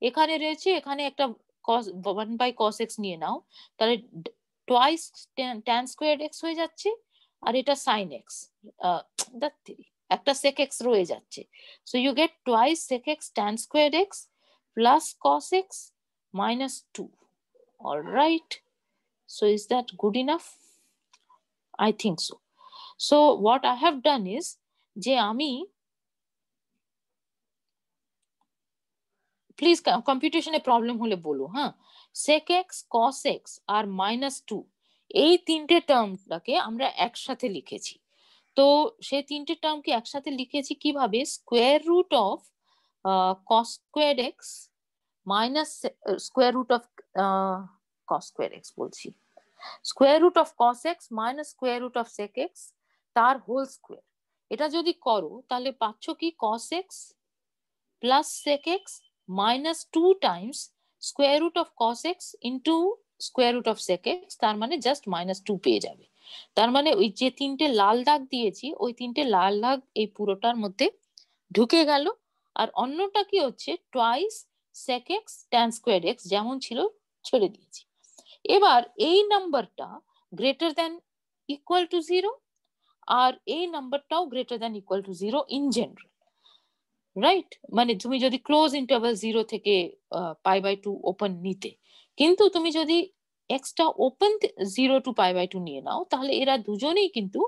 এখানে রয়েছে, এখানে একটা cos 1 by cos x নিয়ে নাও, তাহলে টুয়াইস tan squared x হয়ে যাচ্ছে, আর এটা sin x, একটা sec x রয়ে যাচ্ছে, so you get twice sec x tan squared x plus cos x -2. all right, so is that good enough? I think so. So what I have done is, যে আমি please কম্পিউটেশনে problem হলে বলো, হ্যাঁ, sec x cos x আর -2 এই তিনটে টার্মটাকে আমরা একসাথে লিখেছি। তো তো সেই তিনটে টার্মকে একসাথে লিখেছি কিভাবে, square root of cos squared x minus square root of cos squared x বলছি, square root of cos x minus square root of sec x তার হোল স্কোয়ার। এটা যদি করো তাহলে পাচ্ছ কি cos x plus sec x minus 2 times square root of cos x into square root of sec x, তার মানে just -2 পেয়ে যাবে। তার মানে ওই যে তিনটে লাল দাগ দিয়েছি ওই তিনটে লাল দাগ এই পুরোটার মধ্যে ঢুকে গেল, আর অন্যটা কি হচ্ছে twice sec x tan square x যেমন ছিল ছেড়ে দিয়েছি। এবার এই নাম্বারটা গ্রেটার দ্যান ইকুয়াল টু 0 আর এই নাম্বারটাও greater than equal to 0 in general, right? মানে তুমি যদি ক্লোজ ইন্টারভাল 0 থেকে π/2 ওপেন নিতে, কিন্তু তুমি যদি এক্সটা ওপেন 0 টু π/2 নিয়ে নাও তাহলে এরা দুজনেই কিন্তু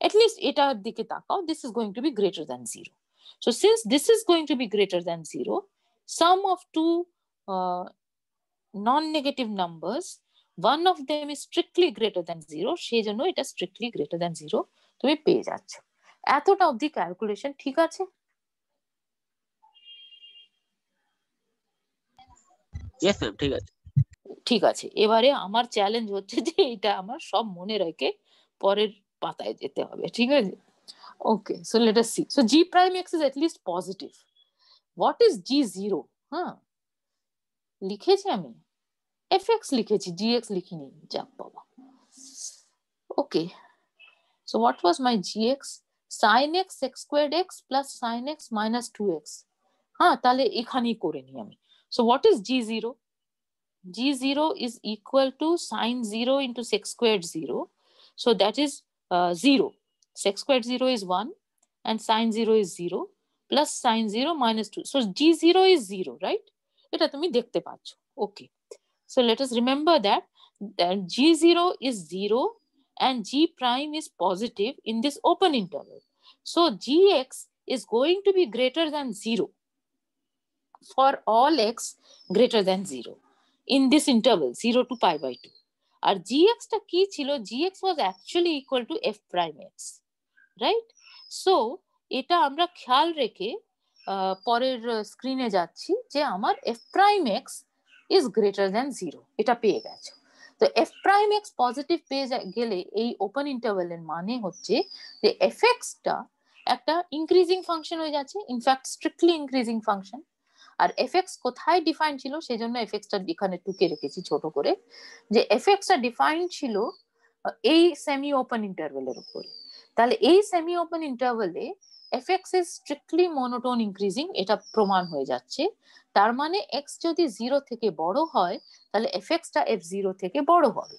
অ্যাটলিস্ট এটার দিকে তাকাও, this is going to be greater than 0. So since this is going to be greater than 0, sum of two non-negative numbers, one of them is strictly greater than 0, সেই জন্য এটা strictly greater than 0 তুমি পেয়ে যাচ্ছ। এতটা অবধি calculation ঠিক আছে? ইয়েস ম্যাম, ঠিক আছে। ঠিক আছে, এবারে আমার চ্যালেঞ্জ হচ্ছে যে এটা আমার সব মনে রেখে পরের পাতায় যেতে হবে, ঠিক আছে? Okay, so let us see. So g prime x is at least positive. What is g0? হ্যাঁ, লিখেছি আমি fx লিখেছি, gx লিখিনি, যাক বাবা। Okay, so what was my gx? sin x x squared x plus sin x minus 2x. হ্যাঁ, তাহলে এখানেই করে নি আমি। So what is g0? g0 is equal to sin 0 into sec squared 0. So that is 0. Sec squared 0 is 1 and sin 0 is 0 plus sin 0 minus 2. So g0 is 0, right? এটা তুমি দেখতে পাচ্ছ। Okay. So let us remember that g0 is 0 and g prime is positive in this open interval. So gx is going to be greater than 0 for all x greater than 0 in this interval 0 to π/2. R gx টা কি ছিল? gx was actually equal to f prime x, right? So এটা আমরা খেয়াল রেখে পরের স্ক্রিনে যাচ্ছি যে আমার f prime x is greater than 0, এটা পেয়ে গেছো। তো f prime x পজিটিভ পেয়ে গেলে এই ওপেন ইন্টারভ্যালের মানে হচ্ছে যে fx টা একটা ইনক্রিজিং ফাংশন হয়ে যাচ্ছে, ইনফ্যাক্ট স্ট্রিক্টলি ইনক্রিজিং ফাংশন। আর fx কোথায় ডিফাইন ছিল সেজন্য fx টা এখানে টুকে রেখেছি ছোট করে, যে fx টা ডিফাইন ছিল এই সেমি ওপেন ইন্টারভ্যালের উপরে। তাহলে এই সেমি ওপেন ইন্টারভ্যালে fx is strictly monotone increasing, এটা প্রমাণ হয়ে যাচ্ছে। তার মানে x যদি 0 থেকে বড় হয় তাহলে fx টা f0 থেকে বড় হবে।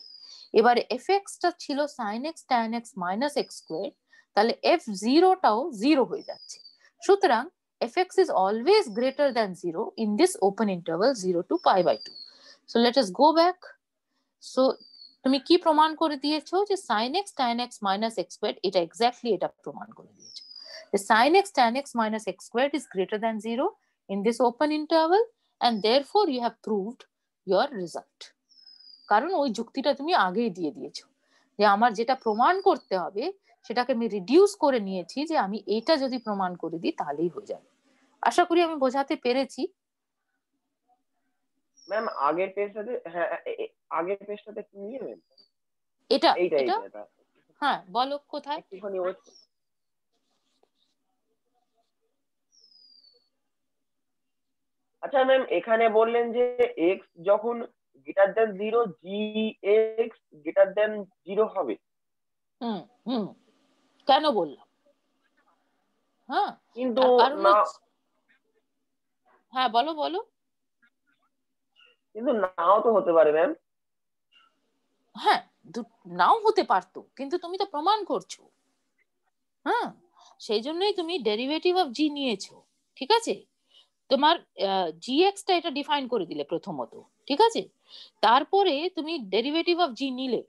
এবারে fx টা ছিল sin x tan x minus x squared, তাহলে f0 টাও 0 হয়ে যাচ্ছে। সুতরাং fx is always greater than 0 in this open interval 0 to π/2. So let us go back. So তুমি কি প্রমাণ করে দিয়েছো? যে sin x tan x minus x squared, এটা এক্স্যাক্টলি এটা প্রমাণ করে দিয়েছো। The sin x tan x minus x squared is greater than 0 in this open interval and therefore you have proved your result. কারণ ওই যুক্তিটা তুমি আগেই দিয়ে দিয়েছো যে আমার যেটা প্রমাণ করতে হবে সেটাকে আমি রিডিউস করে নিয়েছি, যে আমি এটা যদি প্রমাণ করে দিই তাহলেই হয়ে যাবে। আশা করি আমি বোঝাতে পেরেছি। ম্যাম আগের পেজটাতে, হ্যাঁ আগের পেজটাতে কি নিয়ে ম্যাম? এটা এইটা এটা এটা হ্যাঁ, বলো কোথায়? একটুখানি আচ্ছা ম্যাম, এখানে বললেন যে এক্স যখন গ্রেটার দেন 0 জি এক্স গ্রেটার দেন 0 হবে। হুম হুম, কেন বললাম? হ্যাঁ, কিন্তু তার কারণ না, হ্যাঁ বলো বলো। কিন্তু নাও তো হতে পারে ম্যাম। হ্যাঁ, নাও হতে পারতো, কিন্তু তুমি তো প্রমাণ করছো। হ্যাঁ, সেই জন্যই তুমি ডেরিভেটিভ অফ জি নিয়েছো, ঠিক আছে? তোমার জিএক্স টা এটা ডিফাইন করে দিলে প্রথমত, ঠিক আছে? তারপরে তুমি ডেরিভেটিভ অফ জি নিলে,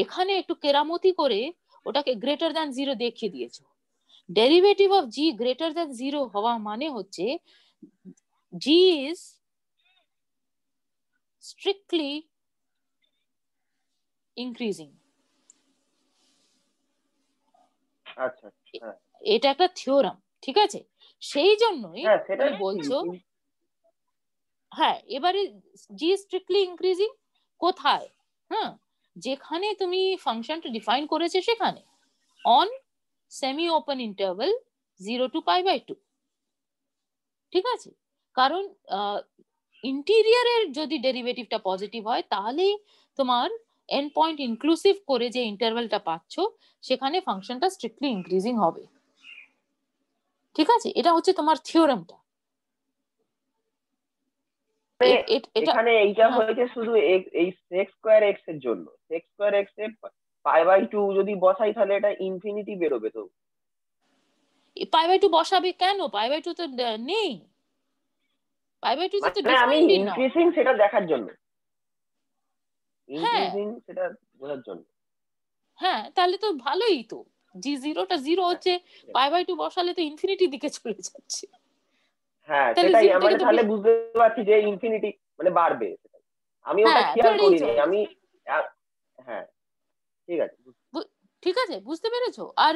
এখানে একটু কেরামতি করে ওটাকে গ্রেটার দ্যান 0 দেখিয়ে দিয়েছো। Derivative of G greater than 0 হওয়া মানে হচ্ছে জি ইজ স্ট্রিক্টলি ইনক্রিজিং। আচ্ছা, হ্যাঁ এটা একটা থিওরাম, ঠিক আছে? সেই জন্যই হ্যাঁ সেটা তুমি বলছো, ঠিক, হ্যাঁ এবারে জি স্ট্রিক্টলি ইনক্রিজিং কোথায়? হ্যাঁ, যেখানে তুমি ফাংশনটা ডিফাইন করেছে সেখানে, on semi open interval 0 to π/2, ঠিক আছে? কারণ ইন্টিরিয়ারের যদি ডেরিভেটিভটা পজিটিভ হয় তাহলেই তোমার এন্ড পয়েন্ট ইনক্লুসিভ করে যে ইন্টারভেলটা পাচ্ছ সেখানে ফাংশনটা স্ট্রিক্টলি ইনক্রিজিং হবে, ঠিক আছে? এটা হচ্ছে তোমার থিওরামটা। এটা এখানে এইটা হ্যাঁ, হয়েছে শুধু এই সেক্স স্কোয়ার এক্স এর জন্য। সেক্স স্কোয়ার এক্স এ π/2 যদি বসাই তাহলে এটা ইনফিনিটি বেরোবে তো। π/2 বসাবে কেন? π/2 তো নেই, π/2 তো মানে আমি ডিফাইন্ডই নয়। ইনক্রিজিং সেটা দেখার জন্য, হ্যাঁ ইনক্রিজিং সেটা বোঝার জন্য। হ্যাঁ, তাহলে তো ভালোই তো, জি জিরোটা জিরো হ্যাঁ হচ্ছে, π/2 বসালে তো ইনফিনিটি দিকে চলে যাচ্ছে, হ্যাঁ তাহলে সেটাই, জিরো থেকে মানে তো তাহলে বুঝতে পারছি যে ইনফিনিটি মানে বাড়বে সেটাই। আমি ওটা হ্যাঁ খেয়াল বেড়েই করিনি চলেছে। আমি। হ্যাঁ ঠিক আছে। ঠিক আছে, বুঝতে পেরেছো? আর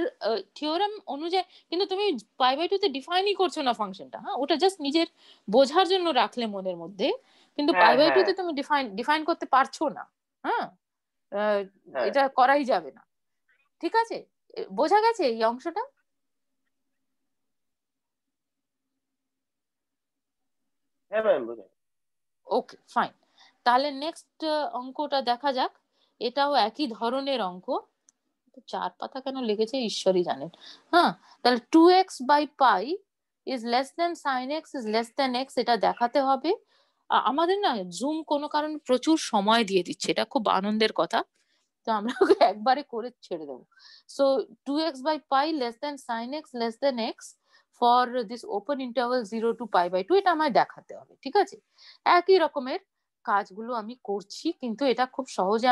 থিওরাম অনুযায়ী কিন্তু তুমি π/2 তে ডিফাইনই করছো না ফাংশনটা, হ্যাঁ ওটা জাস্ট নিজের বোঝার জন্য রাখলে মনের মধ্যে, কিন্তু হ্যাঁ π/2 হ্যাঁ তে তুমি ডিফাইন করতে পারছো না। হ্যাঁ, হ্যাঁ এটা করাই যাবে না, ঠিক আছে? বোঝা গেছে এই অংশটা? হ্যাঁ ম্যাম বুঝে। ওকে ফাইন, তাহলে নেক্সট অঙ্কটা দেখা যাক। এটাও একই ধরনের অঙ্ক, 4 পাতা কেন লেগেছে ঈশ্বরই জানেন। হ্যাঁ, তাহলে 2x/π is less then sin x is less then x, এটা দেখাতে হবে। আমাদের না জুম কোনো কারণে প্রচুর সময় দিয়ে দিচ্ছে, এটা খুব আনন্দের কথা, তো আমরা ওকে একবারে করে ছেড়ে দেবো। So 2x/π less than sin x less than x for this open interval 0 to π/2, এটা আমায় দেখাতে হবে, ঠিক আছে? একই রকমের কাজগুলো আমি করছি, কিন্তু এটা খুব সহজে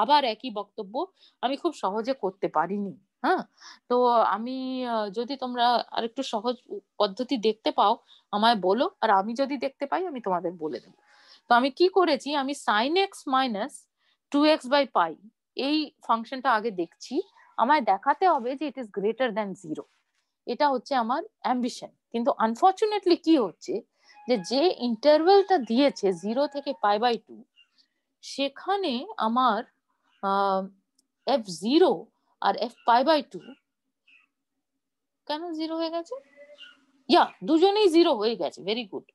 আবার একই বক্তব্য, আমি খুব সহজে করতে পারিনি। হ্যাঁ, তো আমি যদি তোমরা আরেকটু সহজ পদ্ধতি দেখতে পাও আমায় বলো, আর আমি যদি দেখতে পাই আমি তোমাদের বলে দেবো। তো আমি কি করেছি, আমি sin x মাইনাস 2x/π এই ফাংশনটা আগে দেখছি, আমায় দেখাতে হবে যে ইট ইজ গ্রেটার দ্যান 0, এটা হচ্ছে আমার অ্যাম্বিশন। কিন্তু আনফর্চুনেটলি কি হচ্ছে, যে যে ইন্টারভেলটা দিয়েছে 0 থেকে π/2 সেখানে আমার f0 আর f π/2 কেন 0 হয়ে গেছে? ইয়া, দুজনেই 0 হয়ে গেছে, very good,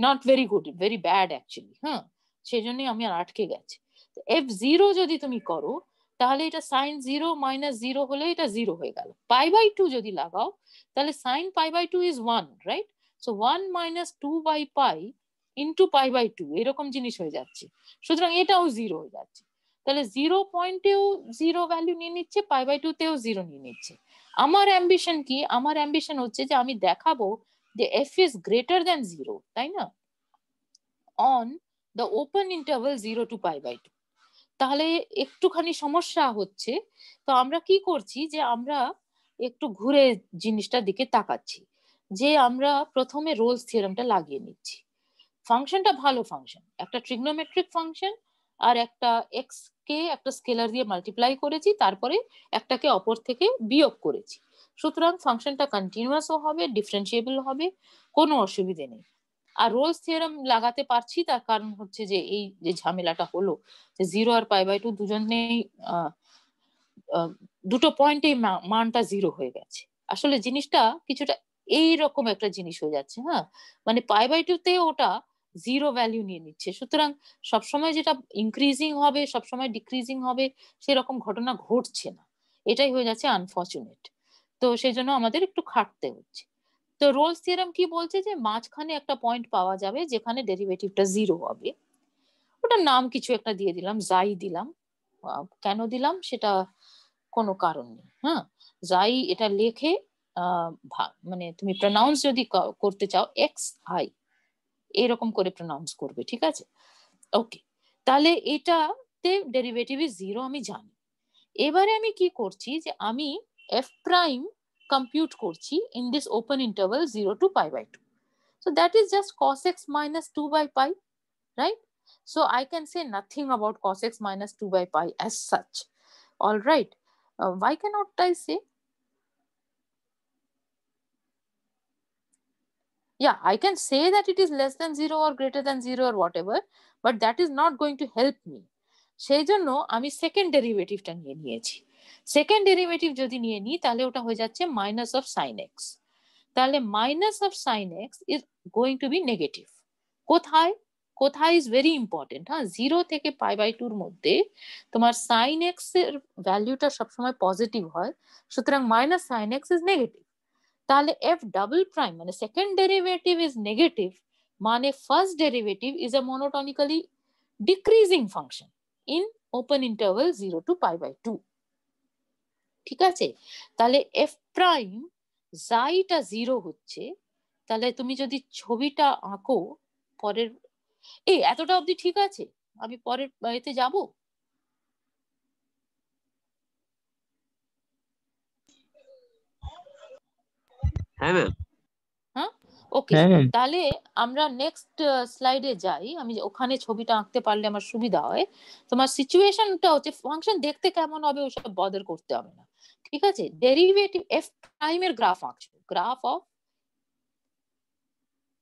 not very good, very bad actually. হ্যাঁ, সেই জন্যই আমি আর আটকে গেছি। f0 যদি তুমি করো তাহলে এটা sin 0 - 0 হলে এটা 0 হয়ে গেল। π/2 যদি লাগাও তাহলে sin π/2 is 1, right? So 1 - 2/π into π/2 এরকম জিনিস হয়ে যাচ্ছে, সুতরাং এটাও 0 হয়ে যাচ্ছে। তাহলে 0 পয়েন্টেও 0 ভ্যালু নিয়ে নিচ্ছে, π/2 তেও 0 নিয়ে নিচ্ছে। আমার অ্যাম্বিশন কি? আমার অ্যাম্বিশন হচ্ছে যে আমি দেখাবো যে f is greater than 0, তাই না, on the open interval 0 to π/2। তাহলে একটুখানি সমস্যা হচ্ছে, তো আমরা কি করছি যে আমরা একটু ঘুরে জিনিসটার দিকে তাকাচ্ছি, যে আমরা প্রথমে রোলস থিওরেমটা লাগিয়ে নিচ্ছি। ফাংশনটা ভালো ফাংশন, একটা ট্রিগনোমেট্রিক ফাংশন, আর একটা এক্স কে একটা স্কেলার দিয়ে মাল্টিপ্লাই করেছি, তারপরে একটাকে অপর থেকে বিয়োগ করেছি, সুতরাং ফাংশনটা কন্টিনিউয়াসও হবে, ডিফারেন্সিয়েবল হবে, কোনো অসুবিধে নেই। আর রোলস থিওরেম লাগাতে পারছি তার কারণ হচ্ছে যে এই যে ঝামেলাটা হলো যে 0 আর π/2 দুজনেই দুটো পয়েন্টেই মানটা 0 হয়ে গেছে। আসলে জিনিসটা কিছুটা এইরকম একটা জিনিস হয়ে যাচ্ছে। হ্যাঁ, মানে π/2 তে ওটা 0 ভ্যালু নিয়ে নিচ্ছে, সুতরাং সবসময় যেটা ইনক্রিজিং হবে সবসময় ডিক্রিজিং হবে সেরকম ঘটনা ঘটছে না, এটাই হয়ে যাচ্ছে আনফর্চুনেট। তো সেই জন্য আমাদের একটু খাটতে হচ্ছে। তো রোলস থিওরেম কি বলছে, যে মাঝখানে একটা পয়েন্ট পাওয়া যাবে যেখানে ডেরিভেটিভটা 0 হবে, ওটার নাম কিছু একটা দিয়ে দিলাম, যাই দিলাম। কেন দিলাম সেটা কোনো কারণ নেই। হ্যাঁ, যাই এটা লেখে মানে তুমি প্রনাউন্স যদি করতে চাও xi এরকম করে প্রনাউন্স করবে, ঠিক আছে? ওকে, তাহলে এটাতে ডেরিভেটিভ ইজ 0 আমি জানি। এবারে আমি কি করছি, যে আমি f প্রাইম কম্পিউট করছি in this open interval 0 to π/2, so that is just cos x minus 2/π, right? So I can say nothing about cos x minus 2/π as such. All right. Why cannot I say? Yeah, I can say that it is less than 0 or greater than 0 or whatever, but that is not going to help me. সেই জন্য আমি second ডেরিভেটিভটা নিয়ে নিয়েছি। Second derivative যদি নিয়ে নিই তাহলে ওটা হয়ে যাচ্ছে মাইনাস অফ সাইন এক্স। তাহলে minus of sine x is going to be negative. কোথায় কোথায় ইজ ভেরি ইম্পর্টেন্ট। হ্যাঁ, 0 থেকে π/2 মধ্যে তোমার সাইন এক্স এর ভ্যালুটা সবসময় পজিটিভ হয়, সুতরাং minus sine x is negative. তাহলে এফ ডাবল প্রাইম মানে সেকেন্ড ডেরিভেটিভ ইজ নেগেটিভ, মানে first derivative is a monotonically decreasing function in open interval 0 to π/2। ঠিক আছে, তাহলে এফ প্রাইম জাইটা 0 হচ্ছে। তাহলে তুমি যদি ছবিটা আঁকো পরের, এতটা অবধি ঠিক আছে? আমি পরের এতে যাব। হ্যাঁ ম্যাম। হ্যাঁ, ওকে। তাহলে আমরা নেক্সট স্লাইডে যাই। আমি ওখানে ছবিটা আঁকতে পারলে আমার সুবিধা হয়। তোমার সিচুয়েশনটা হচ্ছে ফাংশন দেখতে কেমন হবে ওসব বদল করতে হবে না, ঠিক আছে? ডেরিভেটিভ এফ প্রাইম এর গ্রাফ আঁকছো, graph of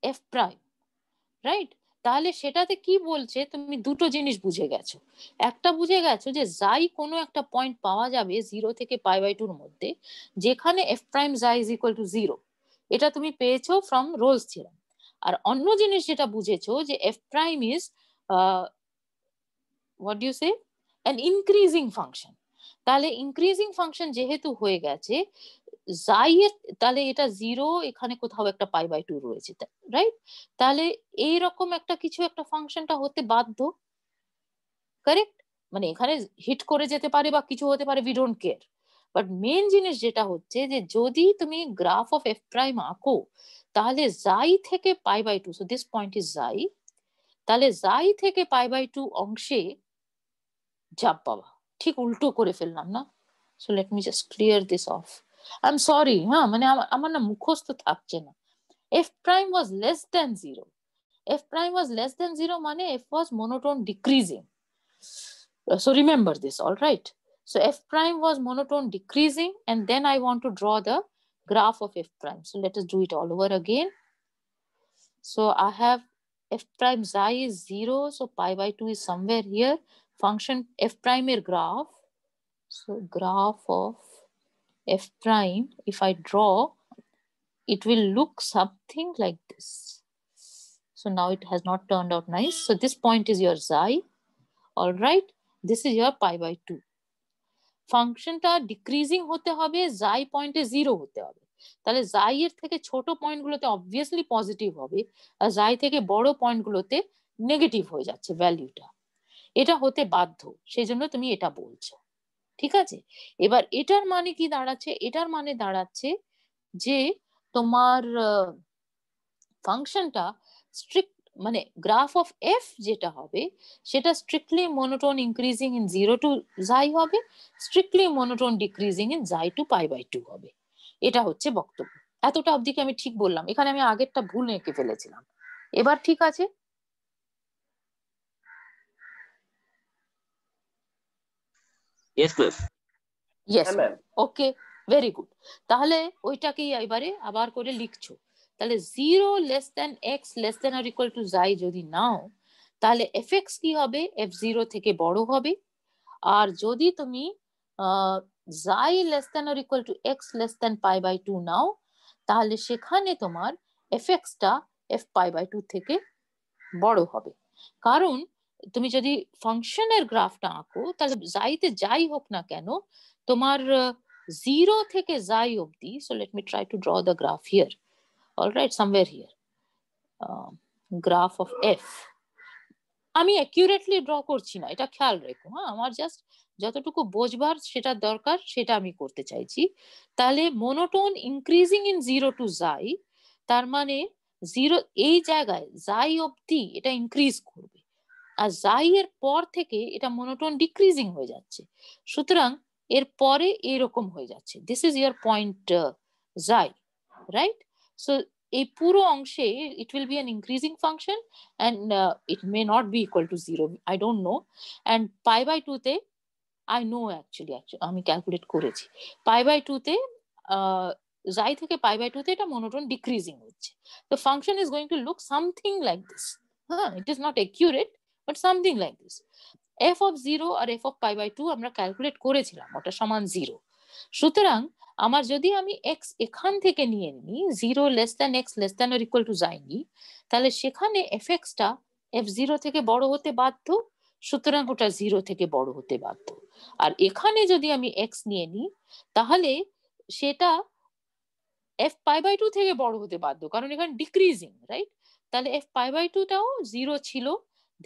f prime, right? তাহলে সেটাতে কি বলছে, তুমি দুটো জিনিস বুঝে গেছো। একটা বুঝে গেছো যে জাই কোনো একটা পয়েন্ট পাওয়া যাবে 0 থেকে π/2 মধ্যে যেখানে এফ প্রাইম জাই ইজ ইকুয়াল টু 0। এটা তুমি পেয়েছো ফ্রম রোলস থিওরেম। আর অন্য জিনিস যেটা বুঝেছো যে f prime is what do you say an increasing function. তাহলে ইনক্রিজিং ফাংশন যেহেতু হয়ে গেছে জাই এর, তাহলে এটা 0, এখানে কোথাও একটা π/2 রয়েছে, রাইট? তাহলে এইরকম একটা কিছু একটা ফাংশনটা হতে বাধ্য, কারেক্ট? মানে এখানে হিট করে যেতে পারে বা কিছু হতে পারে, we don't care. But main জিনিস যেটা হচ্ছে যে যদি তুমি গ্রাফ অফ এফ প্রাইম আঁকো তাহলে জাই থেকে π/2, সো দিস পয়েন্ট ইজ জাই, তাহলে জাই থেকে π/2 অংশে চাপ পাবা। ঠিক উল্টো করে ফেললাম না? So let me just clear this of. I am sorry. হ্যাঁ, মানে আমার না মুখস্থ থাকছে না। f prime was less than 0. f prime was less than 0 মানে f was monotone decreasing. So remember this, all right? So f prime was monotone decreasing, and then I want to draw the graph of f prime. So let us do it all over again. So I have f prime xi is 0, so π/2 is somewhere here. Function f prime er graph. So graph of f prime, if I draw, it will look something like this. So now it has not turned out nice. So this point is your xi, all right? This is your π/2. ফাংশনটা decreasing হতে হবে, জাই পয়েন্টে 0 হতে হবে। তাহলে জাই এর থেকে ছোট পয়েন্টগুলোতে অবভিয়াসলি পজিটিভ হবে, আর জাই থেকে বড় পয়েন্টগুলোতে নেগেটিভ হয়ে যাচ্ছে ভ্যালুটা। এটা হতে বাধ্য, সেই জন্য তুমি এটা বলছো, ঠিক আছে? এবার এটার মানে কি দাঁড়াচ্ছে? এটার মানে দাঁড়াচ্ছে যে তোমার ফাংশনটা স্ট্রিক্ট, মানে গ্রাফ অফ এফ যেটা হবে সেটা strictly monotone increasing in 0 to জাই হবে, স্ট্রিক্টলি মনোটোন ডিক্রিজিং ইন জাই to π/2 হবে। এটা হচ্ছে বক্তব্য। এতটা অবধি কি আমি ঠিক বললাম? এখানে আমি আগেরটা ভুল এঁকে ফেলেছিলাম। এবার ঠিক আছে? Yes ma'am. Yes ma'am. Okay, very good. তাহলে ওইটাকেই এবারে আবার করে লিখছো। তাহলে 0 less than x less than or equal to xi যদি নাও, তাহলে এফ এক্স কি হবে? f0 থেকে বড় হবে। আর যদি তুমি xi less than or equal to x less than π/2 নাও, তাহলে সেখানে তোমার এফ এক্সটা এফ π/2 থেকে বড় হবে। কারণ তুমি যদি ফাংশনের গ্রাফটা আঁকো তাহলে জাইতে যাই হোক না কেন তোমার 0 থেকে জাই অবধি, so let me try to draw the graph here, alright, somewhere here, graph of F. আমি অ্যাকিউরেটলি ড্র করছি না, এটা খেয়াল রেখো। হ্যাঁ, আমার জাস্ট যতটুকু বোঝবার সেটা দরকার সেটা আমি করতে চাইছি। তাহলে মনোটোন ইনক্রিজিং ইন 0 to জাই, তার মানে 0 এই জায়গায় জাই অবধি এটা ইনক্রিজ করবে, আর জাই এর পর থেকে এটা মনোটোন ডিক্রিজিং হয়ে যাচ্ছে। সুতরাং এর পরে এরকম হয়ে যাচ্ছে। দিস ইজ ইয়ার পয়েন্ট জাই, রাইট? সো এই পুরো অংশে it will be an increasing function and it may not be equal to 0, I don't know. And π/2 তে I know actually আমি ক্যালকুলেট করেছি, π/2 তে xi থেকে pi by 2 তে এটা মনোটোন ডিক্রিজিং হচ্ছে। The function is going to look something like this. It is not accurate, but something like this. f of 0 আর f of pi by 2 আমরা calculate করেছিলাম, ওটা সমান 0। সুতরাং আমার যদি আমি x এখান থেকে নিয়ে নিই 0 less than x less than or equal two যাই নিই, তাহলে সেখানে fx টা f0 থেকে বড় হতে বাধ্য, সুতরাং ওটা 0 থেকে বড় হতে বাধ্য। আর এখানে যদি আমি x নিয়ে নিই তাহলে সেটা f pi by 2 থেকে বড় হতে বাধ্য, কারণ এখানে ডিক্রিজিং, রাইট? তাহলে f pi by 2 টাও 0 ছিল,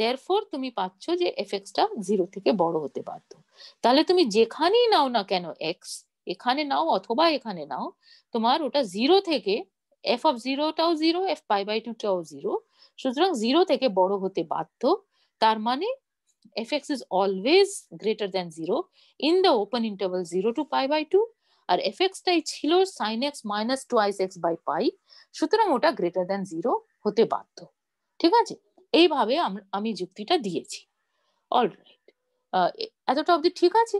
therefore তুমি পাচ্ছ যে fx টা 0 থেকে বড় হতে বাধ্য। তাহলে তুমি যেখানেই নাও না কেন x, এখানে নাও অথবা এখানে নাও, তোমার ওটা 0 থেকে f of 0 টাও 0, f pi by 2 টাও 0, সুতরাং 0 থেকে বড় হতে বাধ্য। তার মানে fx is always greater than 0 in the open interval 0 to pi by 2, R fx টাই ছিল sin x minus twice x by pi, সুতরাং ওটা greater than 0 হতে বাধ্য। ঠিক আছে, এইভাবে আমি যুক্তিটা দিয়েছি। অলরাইট, এতটা অবধি ঠিক আছে?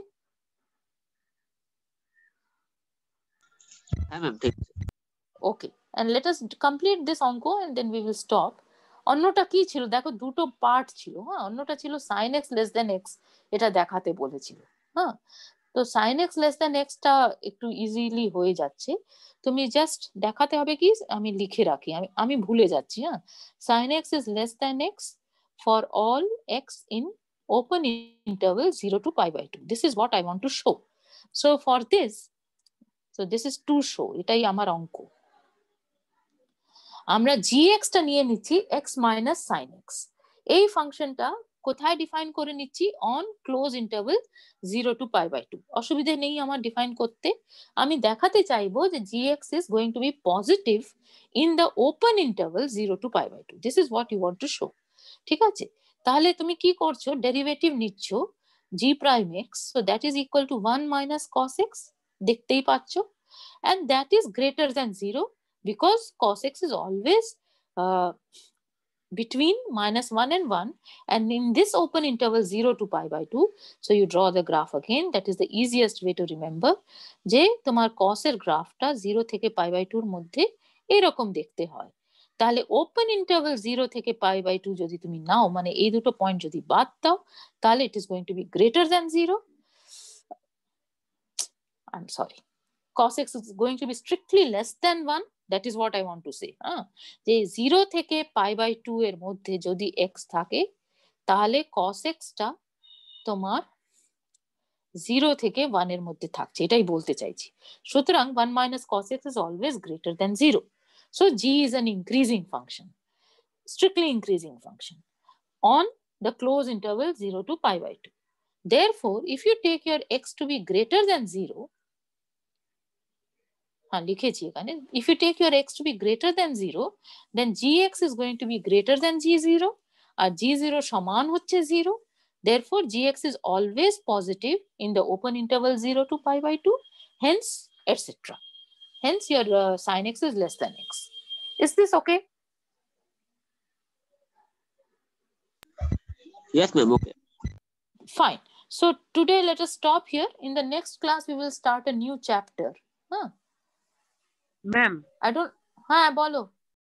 হ্যাঁ ম্যাম ঠিক আছে। ওকে, and let us complete this অঙ্ক and then we will stop. অন্যটা কি ছিল দেখো, দুটো পার্ট ছিল। অন্যটা ছিল sin x less than x, এটা দেখাতে বলেছিল। তো sin x less than x টা একটু ইজিলি হয়ে যাচ্ছে, তুমি জাস্ট দেখাতে হবে কি, আমি লিখে রাখি, আমি ভুলে যাচ্ছি। sin x is less than x for all x in open interval 0 to pi by 2. This is what I want to show. So for this, this is to show, এটাই আমার অঙ্ক। আমরা gx টা নিয়ে নিচ্ছি x minus sin x। এই ফাংশনটা কোথায় ডিফাইন করে নিচ্ছি? On close interval 0 to pi by 2। অসুবিধা নেই আমার ডিফাইন করতে। আমি দেখাতে চাইবো যে gx is going to be positive in the open interval 0 to pi by 2. This is what you want to show. ঠিক আছে, তাহলে তুমি কি করছো, ডেরিভেটিভ নিচ্ছ g prime x, so that is equal to 1 minus cos x, দেখতেই পাচ্ছ, and that is greater than 0 because cos x is always between minus 1 and 1, and in this open interval 0 to pi by 2, so you draw the graph again. That is the easiest way to remember, যে তোমার cos এর গ্রাফটা 0 থেকে pi by 2 এর মধ্যে এরকম দেখতে হয়। তাহলে ওপেন ইন্টারভেল 0 থেকে pi by 2 যদি তুমি নাও, মানে এই দুটো পয়েন্ট যদি বাদ দাও, তাহলে it is going to be greater than 0. I'm sorry, cos x is going to be strictly less than 1. That is what I want to say. যে 0 থেকে pi by 2 এর মধ্যে যদি x থাকে, তাহলে cos x টা তোমার 0 থেকে 1 এর মধ্যে থাকছে, এটাই বলতে চাইছি। সুতরাং 1 minus cos x is always greater than 0. So g is an increasing function, strictly increasing function on the closed interval 0 to pi by 2. Therefore, if you take your x to be greater than 0, লিখেছি এখানে, if you take your x to be greater than 0, then gx is going to be greater than g0, R g0 সমান হচ্ছে 0. Therefore, gx is always positive in the open interval 0 to pi by 2, hence etc. Hence your sin x is less than x. Is this okay? Yes ma'am, okay. Fine. So today let us stop here. In the next class we will start a new chapter. Ma'am I don't, হ্যাঁ বলো।